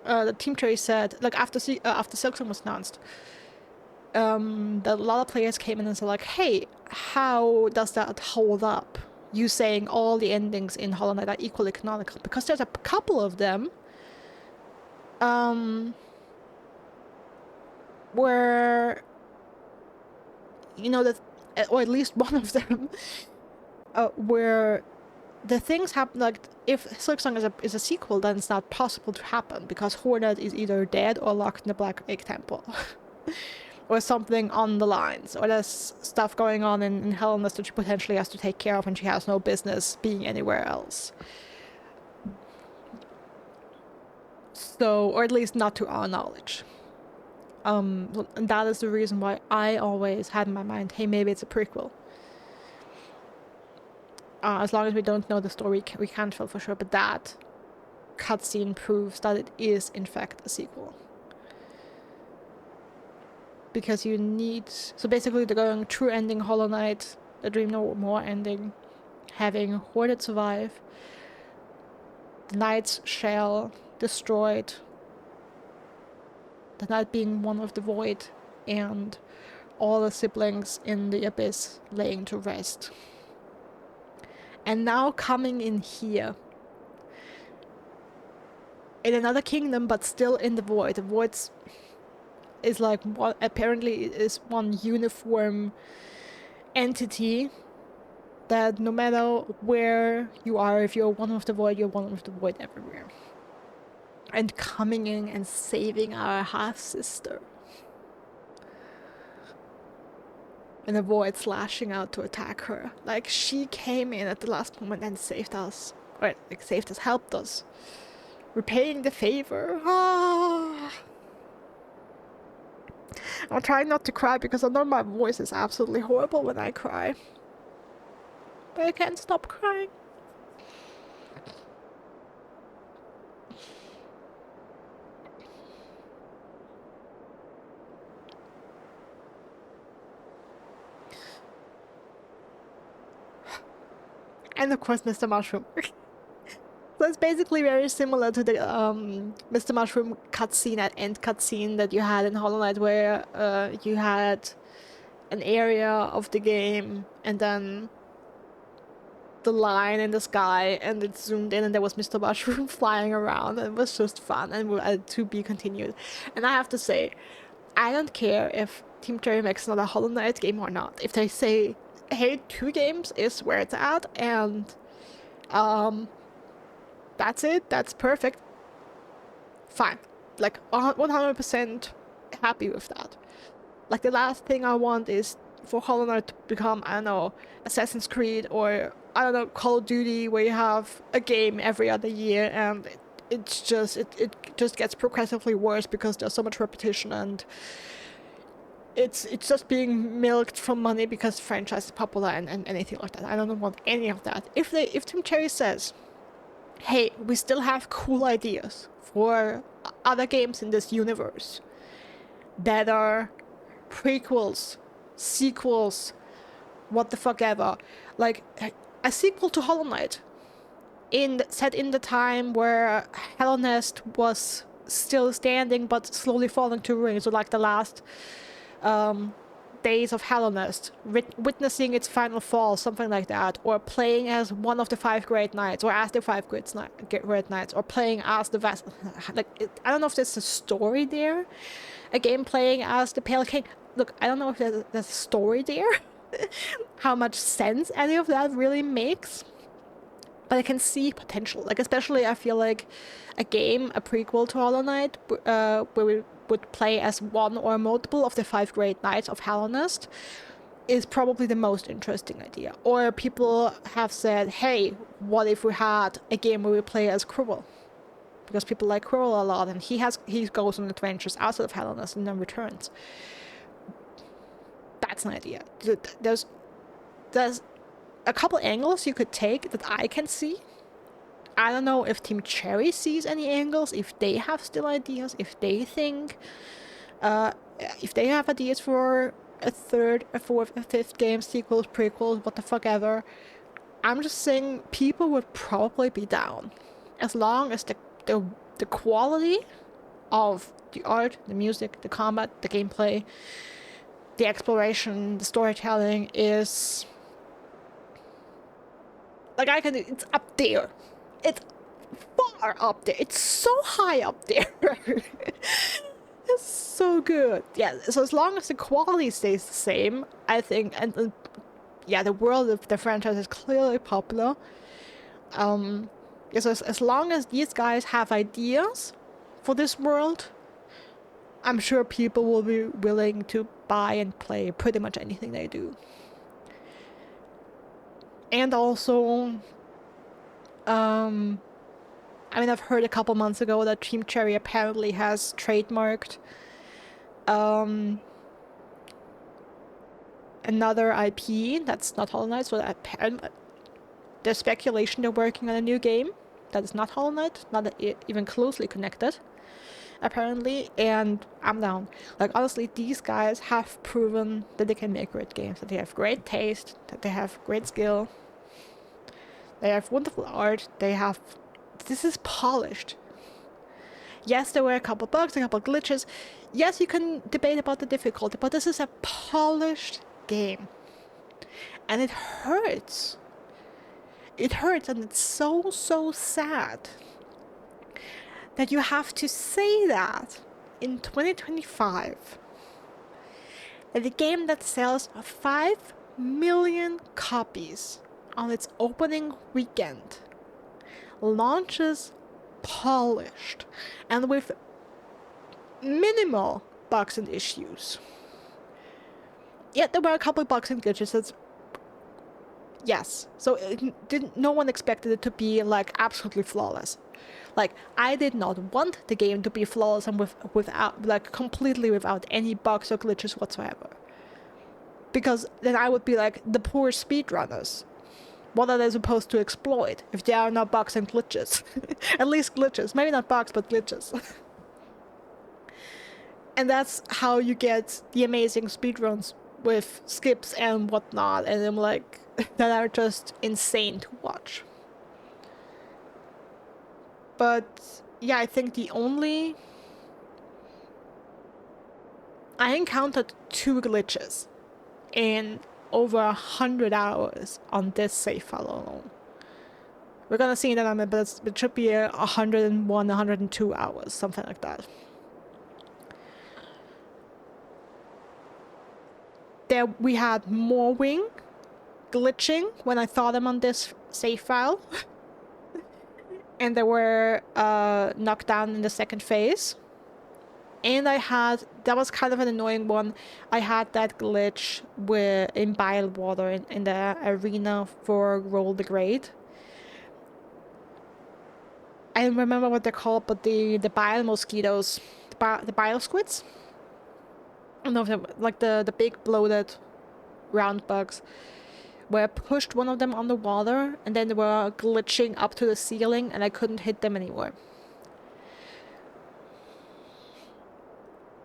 the Team Cherry said, like after Silksong was announced, that a lot of players came in and said like, hey, how does that hold up? You saying all the endings in Hollow Knight are equally canonical? Because there's a couple of them where, you know, that, or at least one of them, where the things happen, like if Silksong is a sequel, then it's not possible to happen because Hornet is either dead or locked in the Black Egg Temple. Or something on the lines, or there's stuff going on in Hellas that she potentially has to take care of and she has no business being anywhere else. So, or at least not to our knowledge. And that is the reason why I always had in my mind, hey, maybe it's a prequel. As long as we don't know the story, we can't tell for sure, but that cutscene proves that it is in fact a sequel. Because you need, so basically they're going true ending Hollow Knight, the Dream No More ending, having Hornet survive, the Knight's shell destroyed, the Knight being one of the Void, and all the siblings in the Abyss laying to rest. And now coming in here, in another kingdom, but still in the Void. The Void's is like what apparently is one uniform entity that no matter where you are, if you're one of the Void, you're one of the Void everywhere. And coming in and saving our half-sister. And the Void slashing out to attack her. Like, she came in at the last moment and saved us. Or, like, saved us, helped us. Repaying the favor. Ah. I'm trying not to cry because I know my voice is absolutely horrible when I cry. But I can't stop crying. And of course, Mr. Mushroom. So it's basically very similar to the Mr. Mushroom cutscene at end cutscene that you had in Hollow Knight, where you had an area of the game and then the line in the sky, and it zoomed in and there was Mr. Mushroom flying around, and it was just fun, and to be continued. And I have to say, I don't care if Team Cherry makes another Hollow Knight game or not. If they say, hey, 2 games is where it's at, and that's it, that's perfect, fine. Like 100% happy with that. Like the last thing I want is for Hollow Knight to become, I don't know, Assassin's Creed, or I don't know, Call of Duty, where you have a game every other year, and it just gets progressively worse because there's so much repetition, and it's just being milked for money because the franchise is popular and anything like that. I don't want any of that. If Team Cherry says, hey, we still have cool ideas for other games in this universe that are prequels, sequels, what the fuck ever, like a sequel to Hollow Knight set in the time where Hellnest was still standing but slowly falling to ruin, so like the last days of Hellnest, witnessing its final fall, something like that, or playing as one of the 5 Great Knights, or as the 5 Great Knights, or playing as the Vest. Like, I don't know if there's a story there. A game playing as the Pale King. Look, I don't know if there's a story there. How much sense any of that really makes. But I can see potential. Like, especially I feel like a prequel to Hollow Knight, where we would play as one or multiple of the 5 Great Knights of Hellnest, is probably the most interesting idea. Or people have said, hey, what if we had a game where we play as Cruel? Because people like Cruel a lot, and he goes on adventures outside of Hellnest and then returns. That's an idea. There's a couple angles you could take that I can see. I don't know if Team Cherry sees any angles, if they have still ideas, if they think, if they have ideas for a 3rd, a 4th, a 5th game, sequels, prequels, what the fuck ever. I'm just saying people would probably be down. As long as the quality of the art, the music, the combat, the gameplay, the exploration, the storytelling is... like, it's up there. It's far up there. It's so high up there. It's so good. Yeah, so as long as the quality stays the same, I think, and yeah, the world of the franchise is clearly popular. So as long as these guys have ideas for this world, I'm sure people will be willing to buy and play pretty much anything they do. And also, I mean, I've heard a couple months ago that Team Cherry apparently has trademarked another IP that's not Hollow Knight, so there's speculation they're working on a new game that is not Hollow Knight, not even closely connected, apparently, and I'm down. Like, honestly, these guys have proven that they can make great games, that they have great taste, that they have great skill, they have wonderful art, this is polished. Yes, there were a couple bugs, a couple glitches. Yes, you can debate about the difficulty, but this is a polished game. And it hurts. It hurts, and it's so, so sad that you have to say that in 2025. That a game that sells 5 million copies on its opening weekend launches polished and with minimal bugs and issues. Yet there were a couple of bugs and glitches. Yes, so no one expected it to be like absolutely flawless. Like, I did not want the game to be flawless and without, like, completely without any bugs or glitches whatsoever. Because then I would be like, the poor speedrunners. What are they supposed to exploit if there are no bugs and glitches? At least glitches. Maybe not bugs, but glitches. And that's how you get the amazing speedruns with skips and whatnot. And I'm like, that are just insane to watch. But yeah, I think I encountered 2 glitches in over 100 hours on this save file alone. We're gonna see in a minute, but it should be 101, 102 hours, something like that. There we had more wing glitching when I saw them on this save file. And they were knocked down in the second phase. And that was kind of an annoying one. I had that glitch in bile water in the arena for Roll the Grade. I don't remember what they're called, but the bile mosquitoes, the bile squids. I don't know if they're like the big bloated round bugs. Where I pushed one of them on the water, and then they were glitching up to the ceiling, and I couldn't hit them anymore.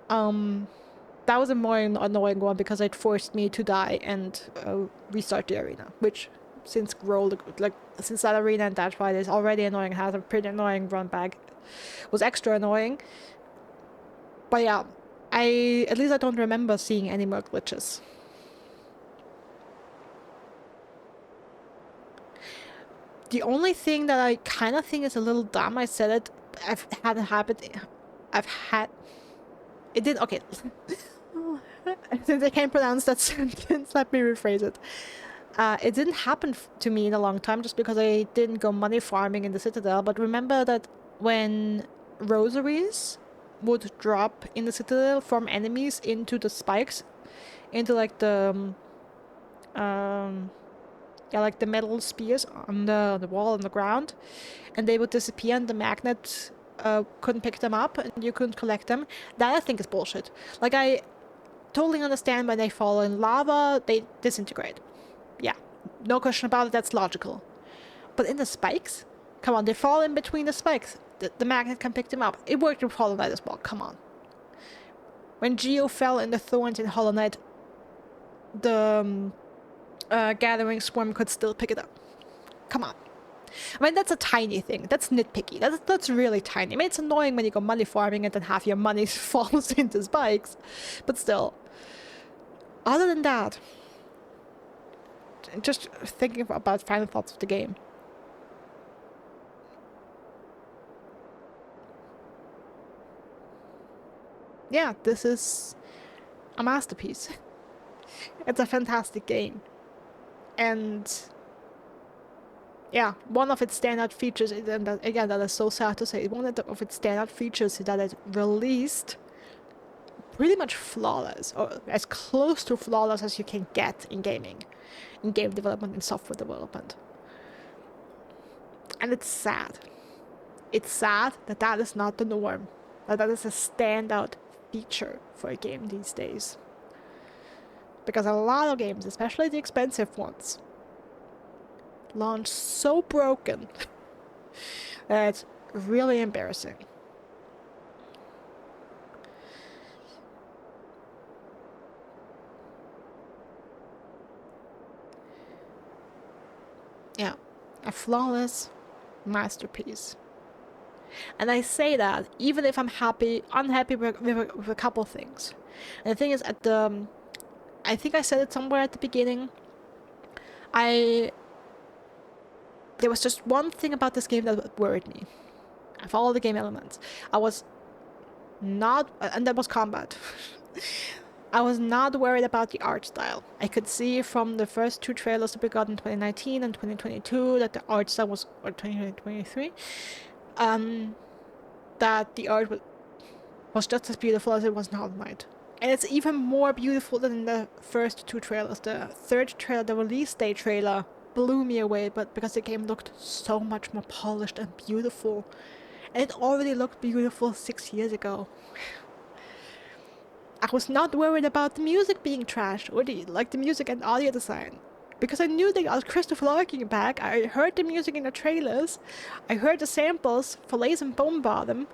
That was a more annoying one because it forced me to die and restart the arena, which since that arena and that fight is already annoying, has a pretty annoying run back, was extra annoying. But yeah, at least I don't remember seeing any more glitches. The only thing that I kind of think is a little dumb, I said it, I've had a habit, it did, okay. Since I can't pronounce that sentence, let me rephrase it. It didn't happen to me in a long time just because I didn't go money farming in the Citadel, but remember that when rosaries would drop in the Citadel from enemies into the spikes, into like the like the metal spears on the wall on the ground, and they would disappear and the magnet couldn't pick them up and you couldn't collect them. That I think is bullshit. Like, I totally understand when they fall in lava, they disintegrate. Yeah, no question about it, that's logical. But in the spikes? Come on, they fall in between the spikes. The magnet can pick them up. It worked with Hollow Knight as well, come on. When Geo fell in the thorns in Hollow Knight, the gathering swarm could still pick it up. Come on. I mean, that's a tiny thing. That's nitpicky. That's really tiny. I mean, it's annoying when you go money farming and then half your money falls into spikes. But still. Other than that, just thinking about final thoughts of the game. Yeah, this is a masterpiece. It's a fantastic game. And yeah, one of its standout features, and again, that is so sad to say, one of its standout features is that it released pretty much flawless, or as close to flawless as you can get in gaming, in game development, in software development. And it's sad. It's sad that that is not the norm, that is a standout feature for a game these days. Because a lot of games, especially the expensive ones, launch so broken that it's really embarrassing. Yeah, a flawless masterpiece. And I say that even if I'm unhappy with a couple things. And the thing is, I think I said it somewhere at the beginning, there was just one thing about this game that worried me. Of all the game elements, I was not, and that was combat. I was not worried about the art style. I could see from the first 2 trailers that we got in 2019 and 2022 that the art style was, or 2023, that the art was just as beautiful as it was in Hollow Knight. And it's even more beautiful than the first 2 trailers. The third trailer, the release day trailer, blew me away, but because the game looked so much more polished and beautiful. And it already looked beautiful 6 years ago. I was not worried about the music being trash, or the music and audio design. Because I knew they got Christopher Larkin back, I heard the music in the trailers, I heard the samples for Lace and Bone Bottom.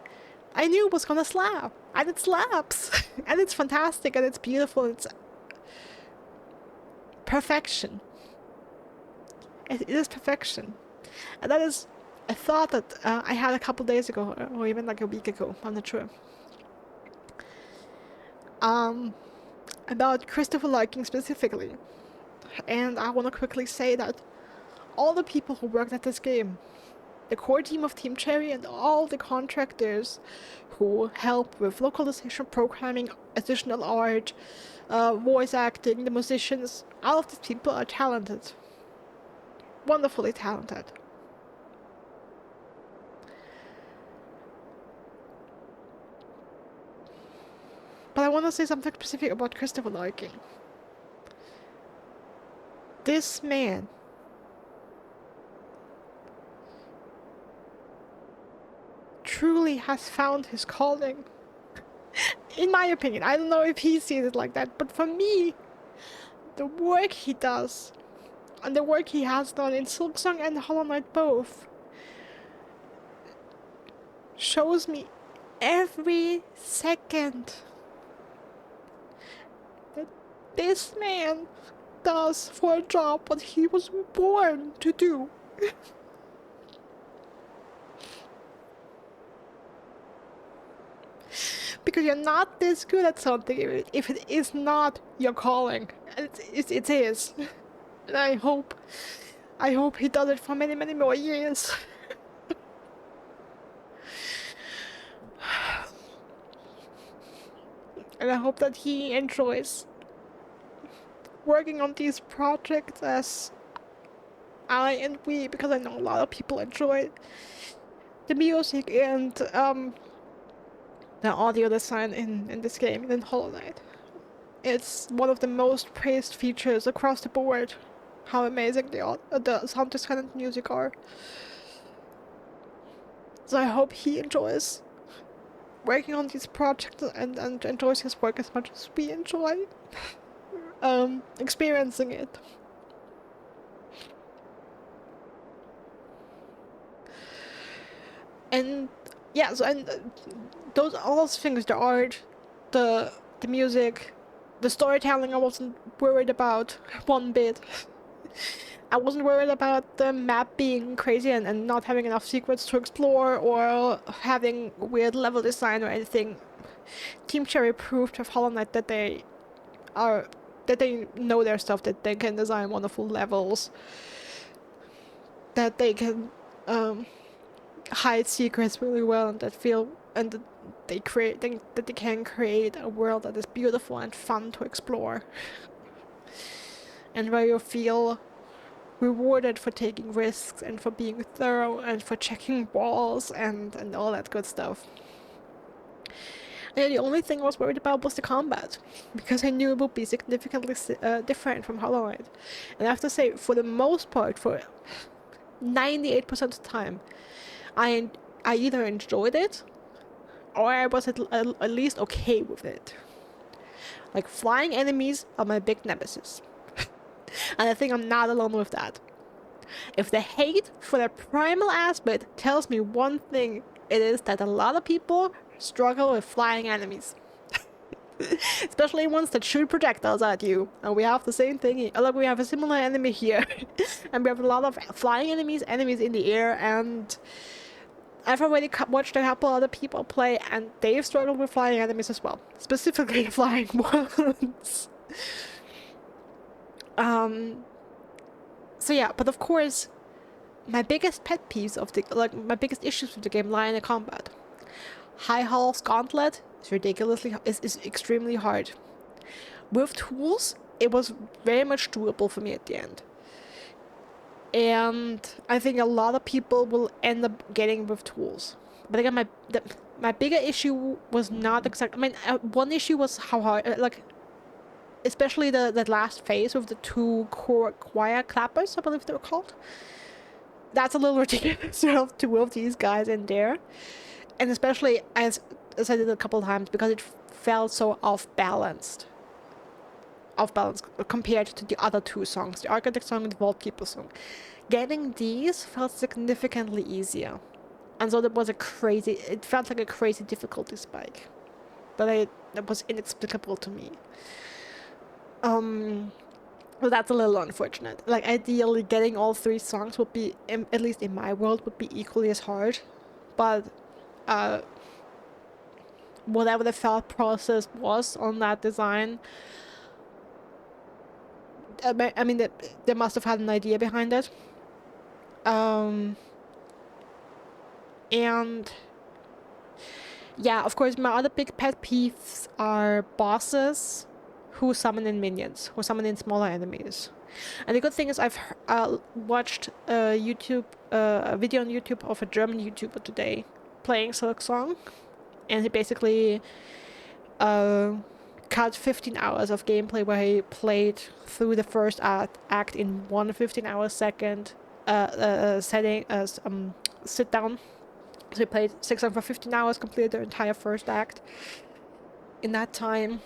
I knew it was gonna slap, and it slaps, and it's fantastic, and it's beautiful, it's perfection. It is perfection, and that is a thought that I had a couple days ago, or even like a week ago, I'm not sure. About Christopher Liking specifically. And I want to quickly say that all the people who worked at this game, the core team of Team Cherry and all the contractors who help with localization, programming, additional art, voice acting, the musicians, all of these people are talented. Wonderfully talented. But I want to say something specific about Christopher Liking. This man truly has found his calling. In my opinion, I don't know if he sees it like that, but for me, the work he does, and the work he has done in Silksong and Hollow Knight both, shows me every second that this man does for a job what he was born to do. Because you're not this good at something if it is not your calling. It is. And I hope he does it for many, many more years. And I hope that he enjoys working on these projects as I and we, because I know a lot of people enjoy the music and the audio design in this game, in Hollow Knight. It's one of the most praised features across the board. How amazing the sound design and music are. So I hope he enjoys working on these projects and enjoys his work as much as we enjoy experiencing it. And yeah, so all those things, the art, the music, the storytelling, I wasn't worried about one bit. I wasn't worried about the map being crazy and not having enough secrets to explore or having weird level design or anything. Team Cherry proved with Hollow Knight that they know their stuff, that they can design wonderful levels, that they can hide secrets really well, and that they can create a world that is beautiful and fun to explore, and where you feel rewarded for taking risks and for being thorough and for checking walls and all that good stuff. And the only thing I was worried about was the combat, because I knew it would be significantly different from Hollow Knight. And I have to say, for the most part, for 98% of the time, I either enjoyed it or I was at least okay with it. Like, flying enemies are my big nemesis. And I think I'm not alone with that. If the hate for the primal aspect tells me one thing, it is that a lot of people struggle with flying enemies. Especially ones that shoot projectiles at you. And we have the same thing. Like, we have a similar enemy here. And we have a lot of flying enemies in the air, and I've already watched a couple other people play, and they've struggled with flying enemies as well. Specifically flying ones. So yeah, but of course, my biggest pet peeves my biggest issues with the game lie in the combat. High Hall's Gauntlet is extremely hard. With tools, it was very much doable for me at the end. And I think a lot of people will end up getting with tools. But again, my bigger issue was not exactly. I mean, one issue was how hard, especially that last phase with the two choir clappers, I believe they were called. That's a little ridiculous to have two of these guys in there, and especially as I did a couple of times, because it felt so off balance compared to the other two songs, the Architect song and the Vault Keeper song. Getting these felt significantly easier, and so it felt like a crazy difficulty spike, but that was inexplicable to me. Well, that's a little unfortunate. Like, ideally, getting all 3 songs would be, at least in my world, would be equally as hard. But uh, whatever the thought process was on that design, I mean, they must have had an idea behind it. And yeah, of course, my other big pet peeves are bosses who summon in minions, who summon in smaller enemies. And the good thing is, I've watched a video on YouTube of a German YouTuber today playing Silksong, and he basically cut 15 hours of gameplay where he played through the first act in one 15-hour second setting as sit down. So he played Silksong for 15 hours, completed the entire first act in that time,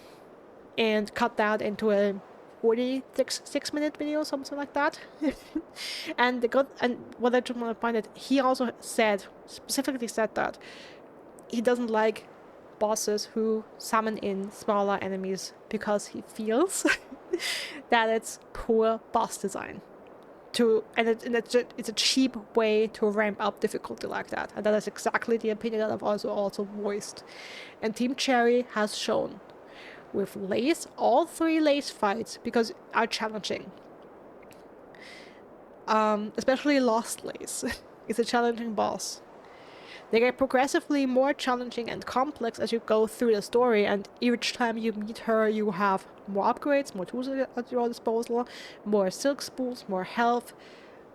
and cut that into a 46-minute video, something like that. And what I just want to point out, he also specifically said that he doesn't like bosses who summon in smaller enemies because he feels that it's poor boss design. It's a cheap way to ramp up difficulty like that, and that is exactly the opinion that I've also voiced. And Team Cherry has shown with Lace, all 3 Lace fights are challenging. Especially Lost Lace is a challenging boss. They get progressively more challenging and complex as you go through the story, and each time you meet her, you have more upgrades, more tools at your disposal, more silk spools, more health,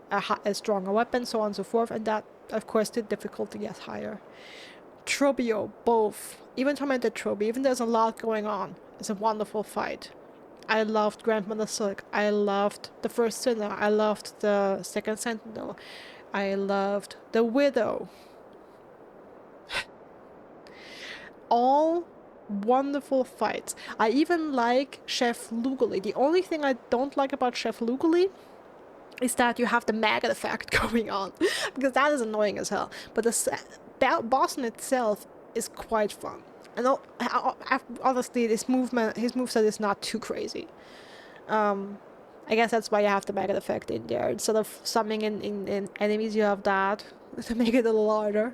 a stronger weapon, so on and so forth, and that, of course, the difficulty gets higher. Trobio, both. Even Tormented Trobi, even there's a lot going on, it's a wonderful fight. I loved Grandmother Silk. I loved the first Sinner. I loved the second Sentinel. I loved the Widow. All wonderful fights. I even like Chef Lugoli. The only thing I don't like about Chef Lugoli is that you have the maggot effect going on, because that is annoying as hell. But the boss in itself is quite fun. And honestly, his moveset is not too crazy. I guess that's why you have the maggot effect in there. Instead of summoning in enemies, you have that to make it a little harder.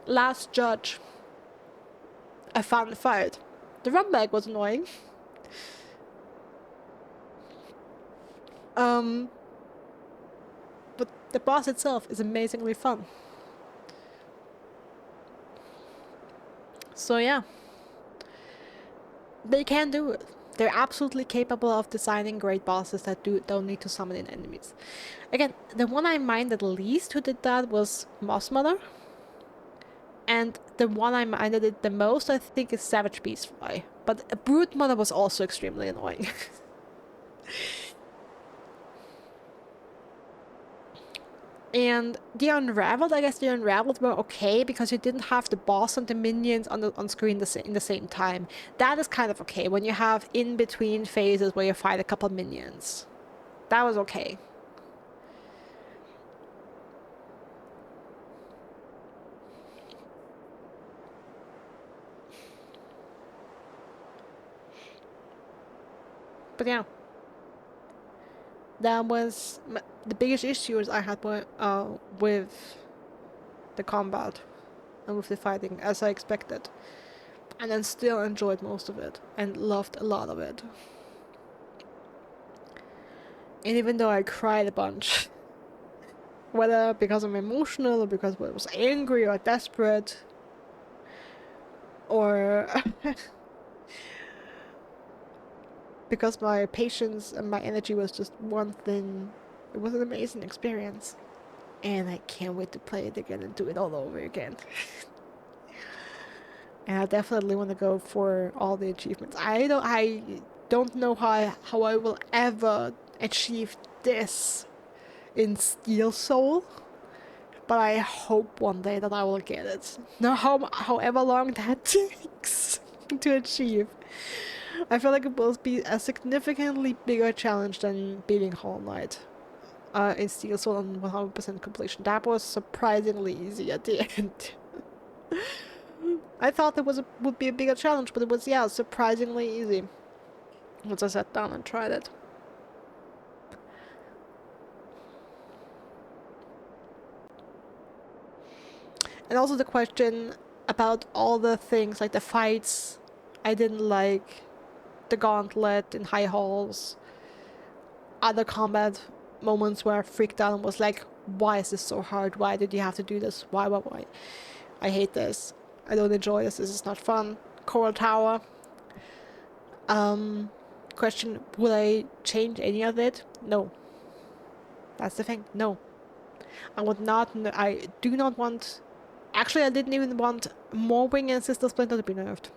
Last Judge. A fun fight. The run bag was annoying. But the boss itself is amazingly fun. So yeah. They can do it. They're absolutely capable of designing great bosses that don't need to summon in enemies. Again, the one I minded least who did that was Moss Mother. And the one I minded it the most, I think, is Savage Beastfly. But Brood Mother was also extremely annoying. And the Unraveled, I guess the Unraveled were okay because you didn't have the boss and the minions on screen in the same time. That is kind of okay when you have in-between phases where you fight a couple minions. That was okay. But yeah, that was the biggest issues I had with the combat and with the fighting, as I expected. And then still enjoyed most of it and loved a lot of it. And even though I cried a bunch, whether because I'm emotional or because I was angry or desperate, or because my patience and my energy was just one thing, it was an amazing experience. And I can't wait to play it again and do it all over again. And I definitely want to go for all the achievements. I don't know how I will ever achieve this in Steel Soul, but I hope one day that I will get it. No, however long that takes to achieve. I feel like it will be a significantly bigger challenge than beating Hollow Knight in Steel Soul on 100% completion. That was surprisingly easy at the end. I thought it would be a bigger challenge, but it was, yeah, surprisingly easy. once I sat down and tried it. And also the question about all the things, like the fights I didn't like, the gauntlet in high halls, other combat moments where I freaked out and was like, why is this so hard? Why did you have to do this? Why? I hate this. I don't enjoy this. This is not fun. Coral Tower. Question, will I change any of it? No. That's the thing. No. I would not. I do not want. Actually, I didn't even want Morwing and Sister Splinter to be nerfed.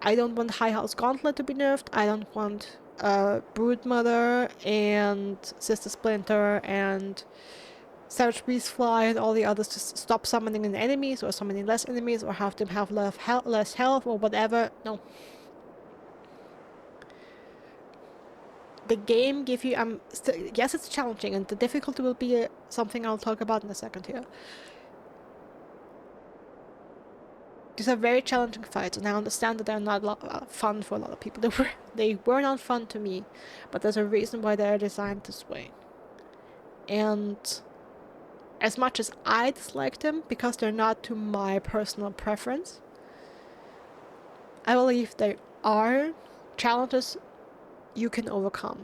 I don't want High House Gauntlet to be nerfed. I don't want Broodmother and Sister Splinter and Savage Beast Fly and all the others to stop summoning in enemies or summoning less enemies or have them have less health or whatever. No. The game give you yes, it's challenging and the difficulty will be something I'll talk about in a second here. These are very challenging fights, and I understand that they're not fun for a lot of people. They were not fun to me, but there's a reason why they're designed this way. And as much as I dislike them because they're not to my personal preference, I believe they are challenges you can overcome.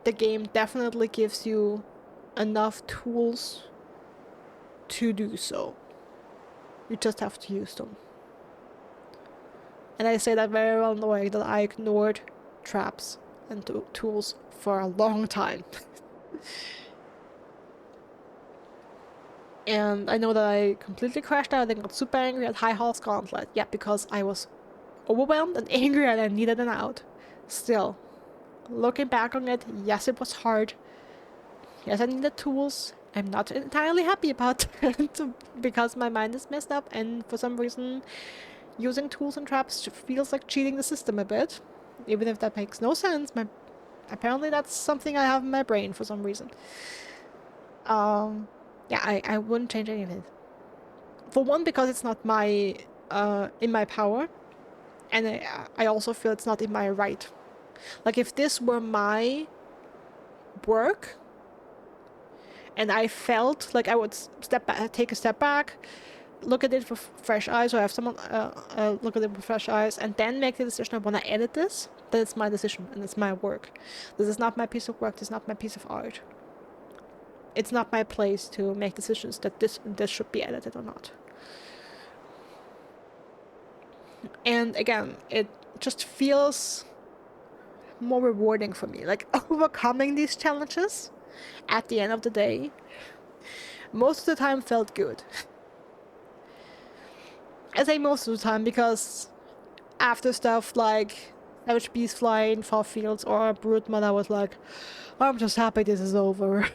The game definitely gives you enough tools to do so. You just have to use them. And I say that very well knowing that I ignored traps and tools for a long time. And I know that I completely crashed out and got super angry at High Hall's Gauntlet. Yeah, because I was overwhelmed and angry and I needed an out. Still, looking back on it, yes, it was hard. Yes, I needed tools. I'm not entirely happy about it because my mind is messed up and for some reason using tools and traps feels like cheating the system a bit. Even if that makes no sense, apparently that's something I have in my brain for some reason. Yeah, I wouldn't change any of it. For one, because it's not in my power, and I also feel it's not in my right. Like if this were my work, and I felt like I would take a step back, look at it with fresh eyes, or have someone look at it with fresh eyes, and then make the decision I want to edit this, then it's my decision and it's my work. This is not my piece of work. This is not my piece of art. It's not my place to make decisions that this should be edited or not. And again, it just feels more rewarding for me. Like overcoming these challenges at the end of the day, most of the time felt good. I say most of the time because after stuff like Savage Beast Fly in Far Fields or Broodmother, I was like, I'm just happy this is over.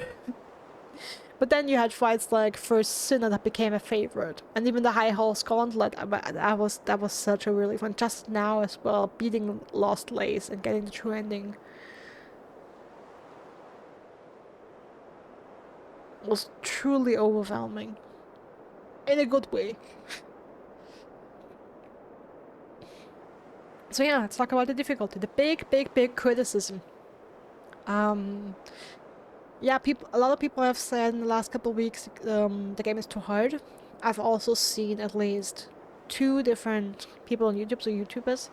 But then you had fights like First Sinner that became a favorite, and even the High Hall's Gauntlet. That was such a relief. And just now as well, beating Lost Lace and getting the true ending was truly overwhelming, in a good way. So yeah, let's talk about the difficulty. The big criticism. Yeah, a lot of people have said in the last couple of weeks the game is too hard. I've also seen at least 2 different people on YouTube, so YouTubers,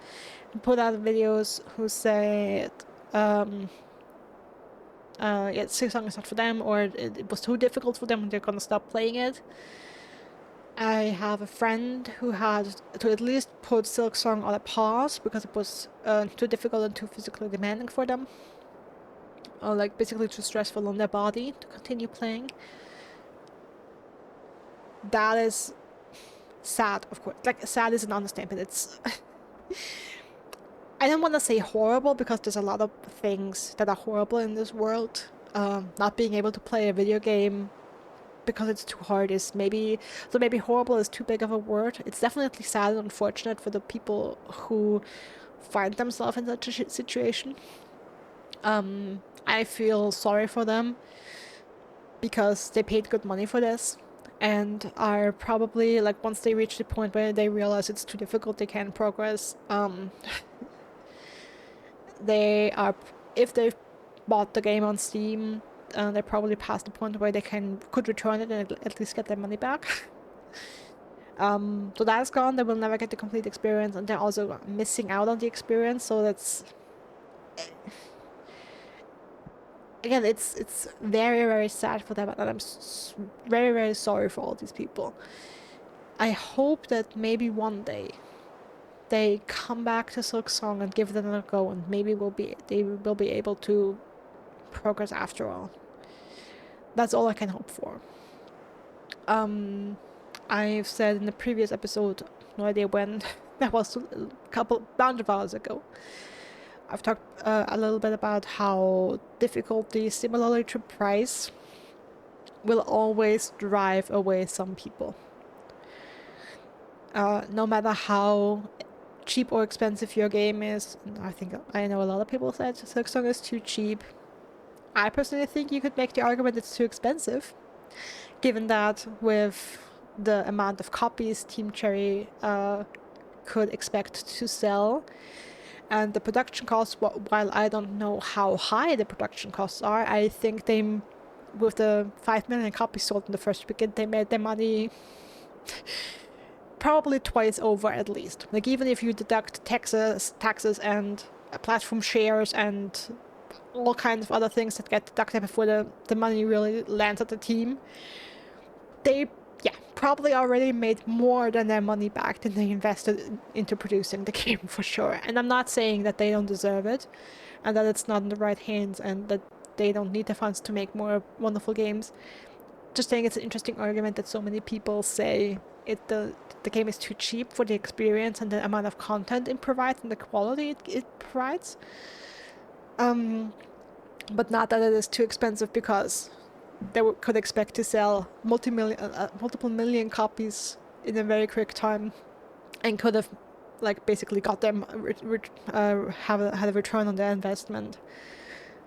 put out videos who said, yeah, Silksong is not for them, or it was too difficult for them and they're gonna stop playing it. I have a friend who had to at least put Silksong on a pause because it was too difficult and too physically demanding for them. Or like basically too stressful on their body to continue playing. That is sad, of course. Like, sad is an understatement. It's I don't want to say horrible because there's a lot of things that are horrible in this world. Not being able to play a video game because it's too hard is maybe horrible is too big of a word. It's definitely sad and unfortunate for the people who find themselves in such a situation. I feel sorry for them because they paid good money for this and are probably like, once they reach the point where they realize it's too difficult, they can't progress. they are, if they've bought the game on Steam, they're probably past the point where they could return it and at least get their money back. So that's gone. They will never get the complete experience, and they're also missing out on the experience. So that's, again, it's very, very sad for them, and I'm very, very sorry for all these people. I hope that maybe one day they come back to Silksong and give it another go, and maybe they will be able to progress after all. That's all I can hope for. I've said in the previous episode, no idea when, that was a bunch of hours ago, I've talked a little bit about how difficulty, similarly to price, will always drive away some people. No matter how cheap or expensive your game is, I know a lot of people said Silksong is too cheap. I personally think you could make the argument it's too expensive, given that with the amount of copies Team Cherry could expect to sell, and the production costs, while I don't know how high the production costs are, I think they, with the 5 million copies sold in the first weekend, they made their money probably twice over at least. Like, even if you deduct taxes and platform shares and all kinds of other things that get deducted before the money really lands at the team, they probably already made more than their money back than they invested into producing the game, for sure. And I'm not saying that they don't deserve it and that it's not in the right hands and that they don't need the funds to make more wonderful games. Just saying it's an interesting argument that so many people say the game is too cheap for the experience and the amount of content it provides and the quality it provides. But not that it is too expensive, because they could expect to sell multiple million copies in a very quick time, and could have basically got them had a return on their investment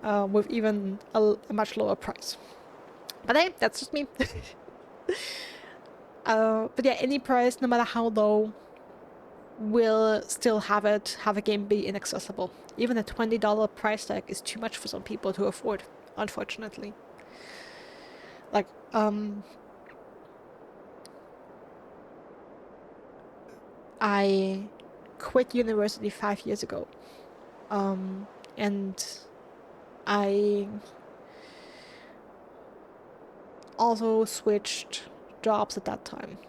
with even a much lower price. But hey, that's just me. But yeah, any price, no matter how low, will still have a game be inaccessible. Even a $20 price tag is too much for some people to afford, unfortunately. I quit university 5 years ago, and I also switched jobs at that time,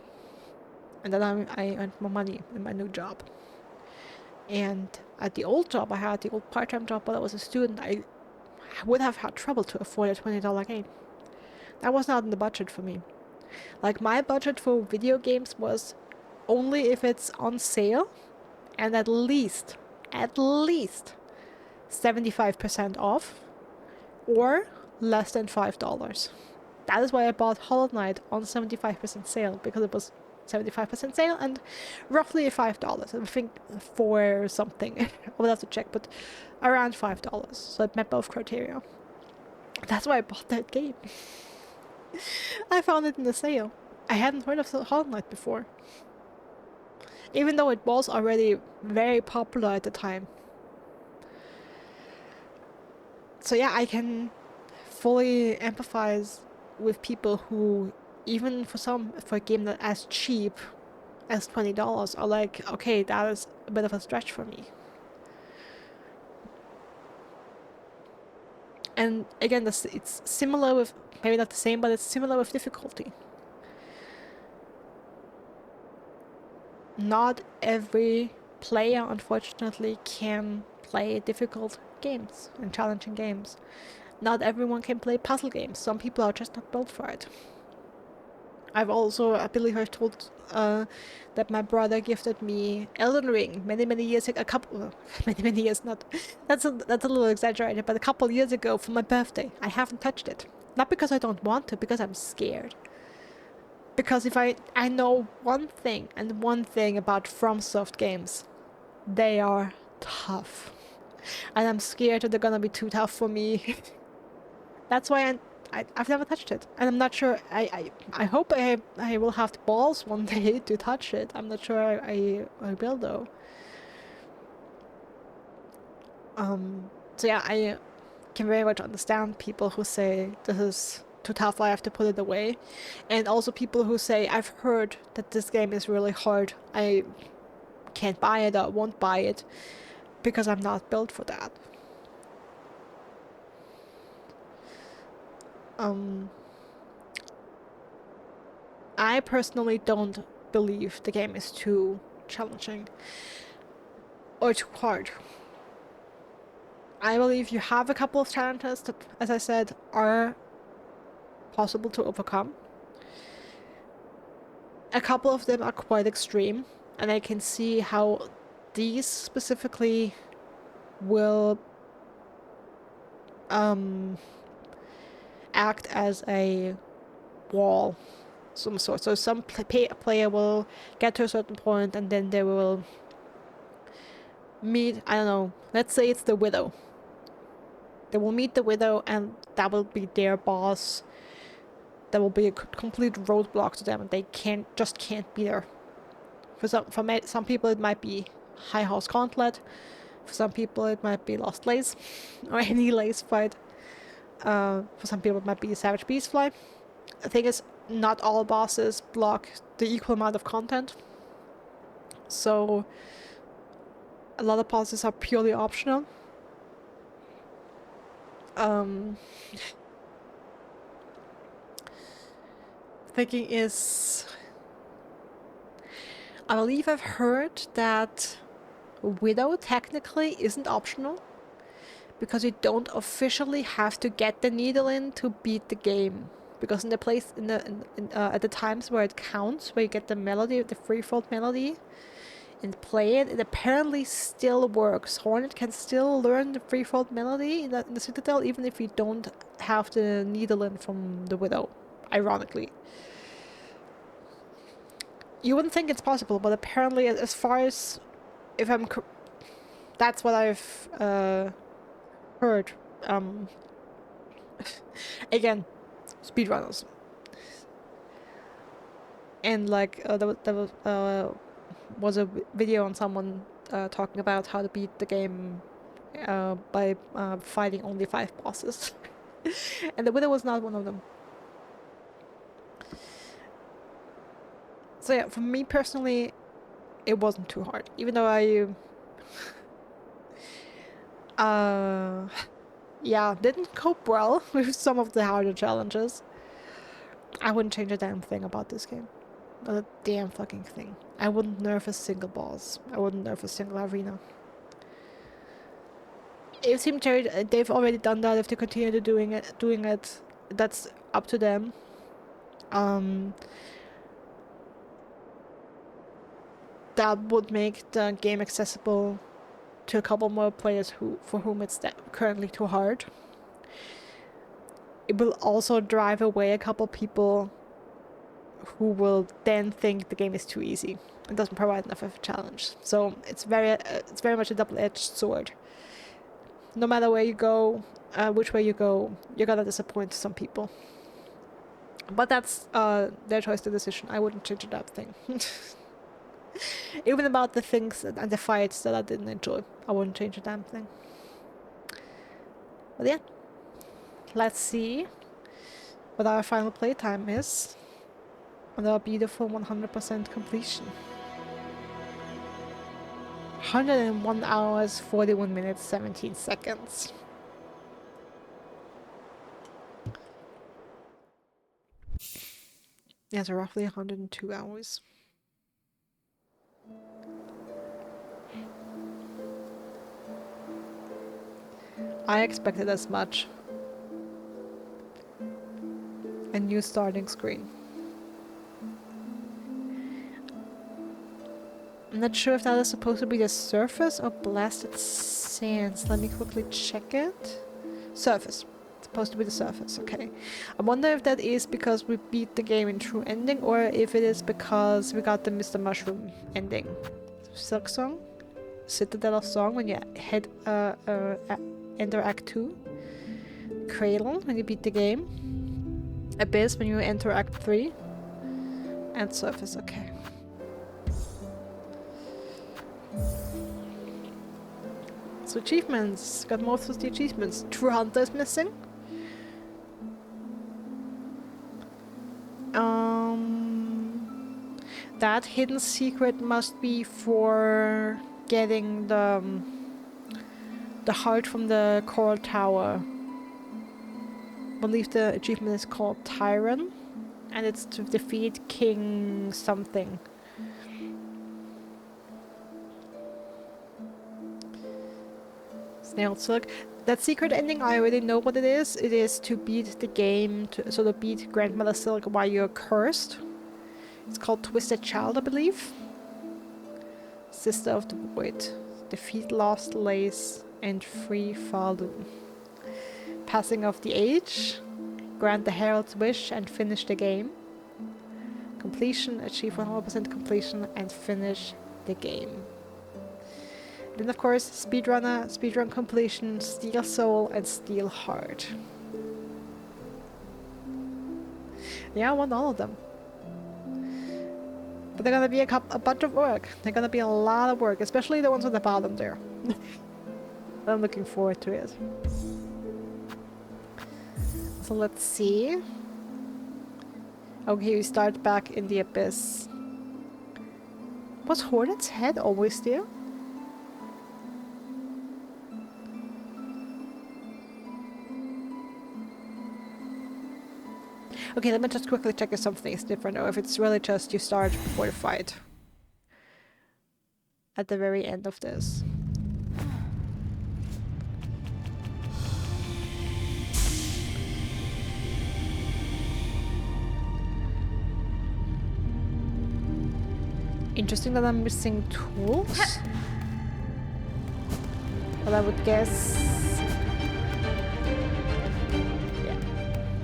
and then I earned more money in my new job. And at the old job I had, the old part-time job while I was a student, I would have had trouble to afford a $20 game. That was not in the budget for me. My budget for video games was only if it's on sale and at least 75% off or less than $5. That is why I bought Hollow Knight on 75% sale, because it was 75% sale and roughly $5. I think for something. I would have to check, but around $5. So it met both criteria. That's why I bought that game. I found it in the sale. I hadn't heard of Hollow Knight before, even though it was already very popular at the time. So yeah, I can fully empathize with people who, even for a game that as cheap as $20, are like, okay, that is a bit of a stretch for me. And again, it's similar with, maybe not the same, but it's similar with difficulty. Not every player, unfortunately, can play difficult games and challenging games. Not everyone can play puzzle games. Some people are just not built for it. I believe I've told that my brother gifted me Elden Ring many years ago. Many years, not. That's a little exaggerated, but a couple years ago for my birthday. I haven't touched it. Not because I don't want to, because I'm scared. Because if I know one thing about FromSoft games, they are tough. And I'm scared that they're gonna be too tough for me. That's why I've never touched it, and I'm not sure. I hope I will have the balls one day to touch it. I'm not sure I will though. So yeah, I can very much understand people who say this is too tough, I have to put it away. And also people who say, I've heard that this game is really hard, I can't buy it or won't buy it because I'm not built for that. I personally don't believe the game is too challenging or too hard. I believe you have a couple of challenges that, as I said, are possible to overcome. A couple of them are quite extreme, and I can see how these specifically will act as a wall some sort. So some player will get to a certain point and then they will meet, I don't know, let's say it's the Widow. They will meet the Widow and that will be their boss. That will be a complete roadblock to them and they can't be there. For some people it might be High House Gauntlet. For some people it might be Lost Lace or any lace fight. For some people it might be Savage Beastfly. The thing is, not all bosses block the equal amount of content. So a lot of bosses are purely optional. Thinking is, I believe I've heard that Widow technically isn't optional because you don't officially have to get the needle in to beat the game. Because at the times where it counts, where you get the melody, the free-float melody, and play it, it apparently still works. Hornet can still learn the free-float melody in the Citadel, even if you don't have the needle in from the Widow, ironically. You wouldn't think it's possible, but apparently, as far as, that's what I've heard. Again, speedrunners. And like there was a video on someone talking about how to beat the game by fighting only 5 bosses. And the Widow was not one of them. So yeah, for me personally, it wasn't too hard. Even though I didn't cope well with some of the harder challenges. I wouldn't change a damn thing about this game. Not a damn fucking thing. I wouldn't nerf a single boss. I wouldn't nerf a single arena. It seems they've already done that. If they continue to doing it, that's up to them. That would make the game accessible to a couple more players for whom it's currently too hard. It will also drive away a couple people who will then think the game is too easy. It doesn't provide enough of a challenge. So it's very much a double-edged sword. No matter where you go, which way you go, you're gonna disappoint some people. But that's their choice, the decision. I wouldn't change that thing. Even about the things and the fights that I didn't enjoy, I wouldn't change a damn thing. But yeah, let's see what our final playtime is on our beautiful 100% completion. 101 hours, 41 minutes, 17 seconds. Yeah, so roughly 102 hours. I expected as much. A new starting screen. I'm not sure if that is supposed to be the surface or blasted sands. Let me quickly check it. Surface. It's supposed to be the surface, okay. I wonder if that is because we beat the game in true ending or if it is because we got the Mr. Mushroom ending. Silksong? Citadel of Song when you enter Act 2. Cradle when you beat the game. Abyss when you enter Act 3. And Surface, okay. So achievements. Got most of the achievements. True Hunter is missing. That hidden secret must be for getting the heart from the coral tower. I believe the achievement is called Tyrant, and it's to defeat King something. Snail Silk. That secret ending, I already know what it is. It is to beat the game, to beat Grandmother Silk while you're cursed. It's called Twisted Child, I believe. Sister of the Void. Defeat Lost Lace and free Pharloom. Passing of the Age. Grant the Herald's Wish and finish the game. Completion. Achieve 100% completion and finish the game. Then of course, speedrunner, speedrun completion, Steel Soul and Steel Heart. Yeah, I want all of them. But they're gonna be a bunch of work. They're gonna be a lot of work, especially the ones on the bottom there. I'm looking forward to it. So let's see. Okay, we start back in the Abyss. Was Hornet's head always there? Okay, let me just quickly check if something is different or if it's really just you start before the fight. At the very end of this. Interesting that I'm missing tools. But I would guess...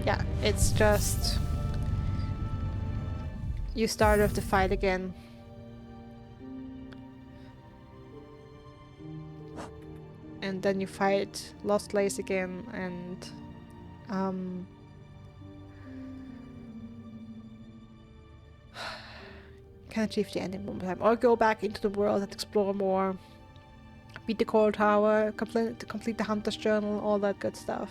Yeah, it's just... You start off the fight again. And then you fight Lost Lace again and... can achieve the ending one more time. Or go back into the world and explore more. Beat the Coral Tower, complete the Hunter's Journal, all that good stuff.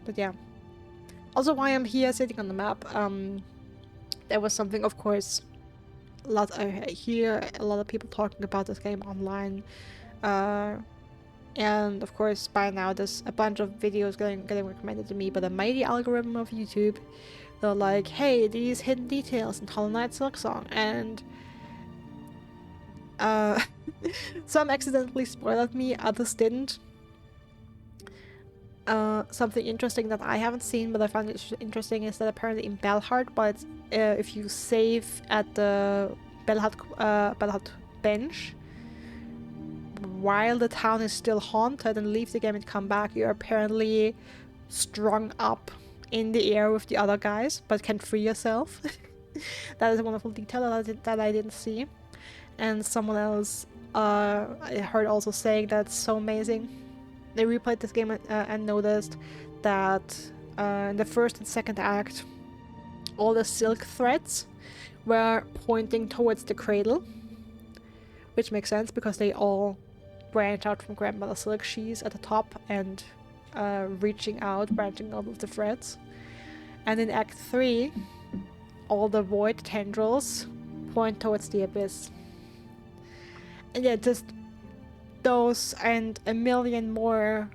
But yeah. Also why I'm here sitting on the map, there was something, of course, I hear a lot of people talking about this game online. And of course by now there's a bunch of videos getting recommended to me by the mighty algorithm of YouTube. They're like, hey, these hidden details in Hollow Knight Silksong, and some accidentally spoiled me, others didn't. Something interesting that I haven't seen but I found it interesting is that apparently in Belhart, but if you save at the Belhart bench while the town is still haunted and leave the game and come back, you're apparently strung up in the air with the other guys but can free yourself. That is a wonderful detail that I didn't see. And someone else I heard also saying that's so amazing. They replayed this game and noticed that in the first and second act all the silk threads were pointing towards the cradle, which makes sense because they all branch out from Grandmother Silk. She's at the top and branching out of the threads. And in Act 3 all the void tendrils point towards the Abyss. And yeah, just those and a million more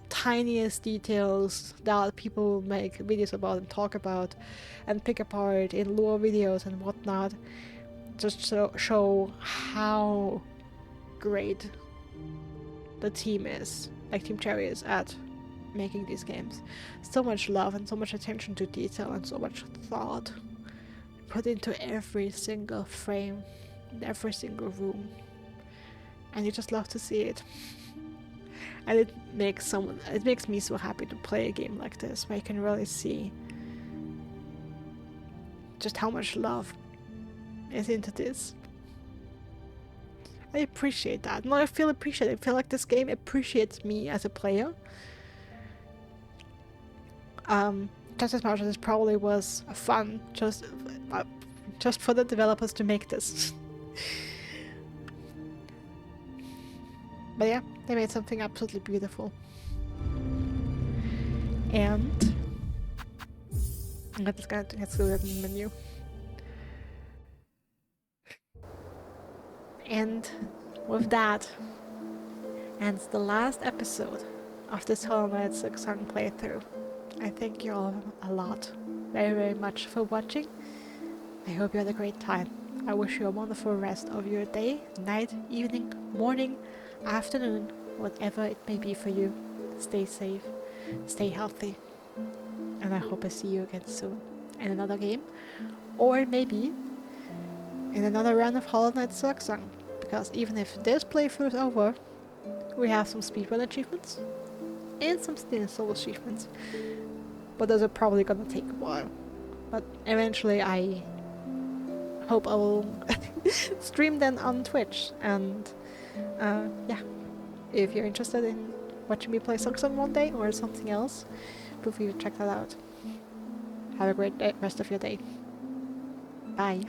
tiniest details that people make videos about and talk about and pick apart in lore videos and whatnot just show how great the team is, like Team Cherry is, at making these games. So much love and so much attention to detail and so much thought put into every single frame, in every single room. And you just love to see it. And it makes me so happy to play a game like this, where you can really see just how much love is into this. I appreciate that. No, I feel appreciated. I feel like this game appreciates me as a player. Just as much as it probably was fun just for the developers to make this. But yeah, they made something absolutely beautiful. And let's go to the menu. And with that ends the last episode of this Hornet Silksong playthrough. I thank you all a lot, very, very much for watching. I hope you had a great time. I wish you a wonderful rest of your day, night, evening, morning, afternoon, whatever it may be for you. Stay safe, stay healthy, and I hope I see you again soon in another game, or maybe in another run of Hollow Knight Silksong, because even if this playthrough is over, we have some speedrun achievements and some Steam Soul achievements, but those are probably gonna take a while. But eventually I hope I will stream them on Twitch, and yeah, if you're interested in watching me play Silksong one day or something else, feel free to check that out. Have a great rest of your day. Bye.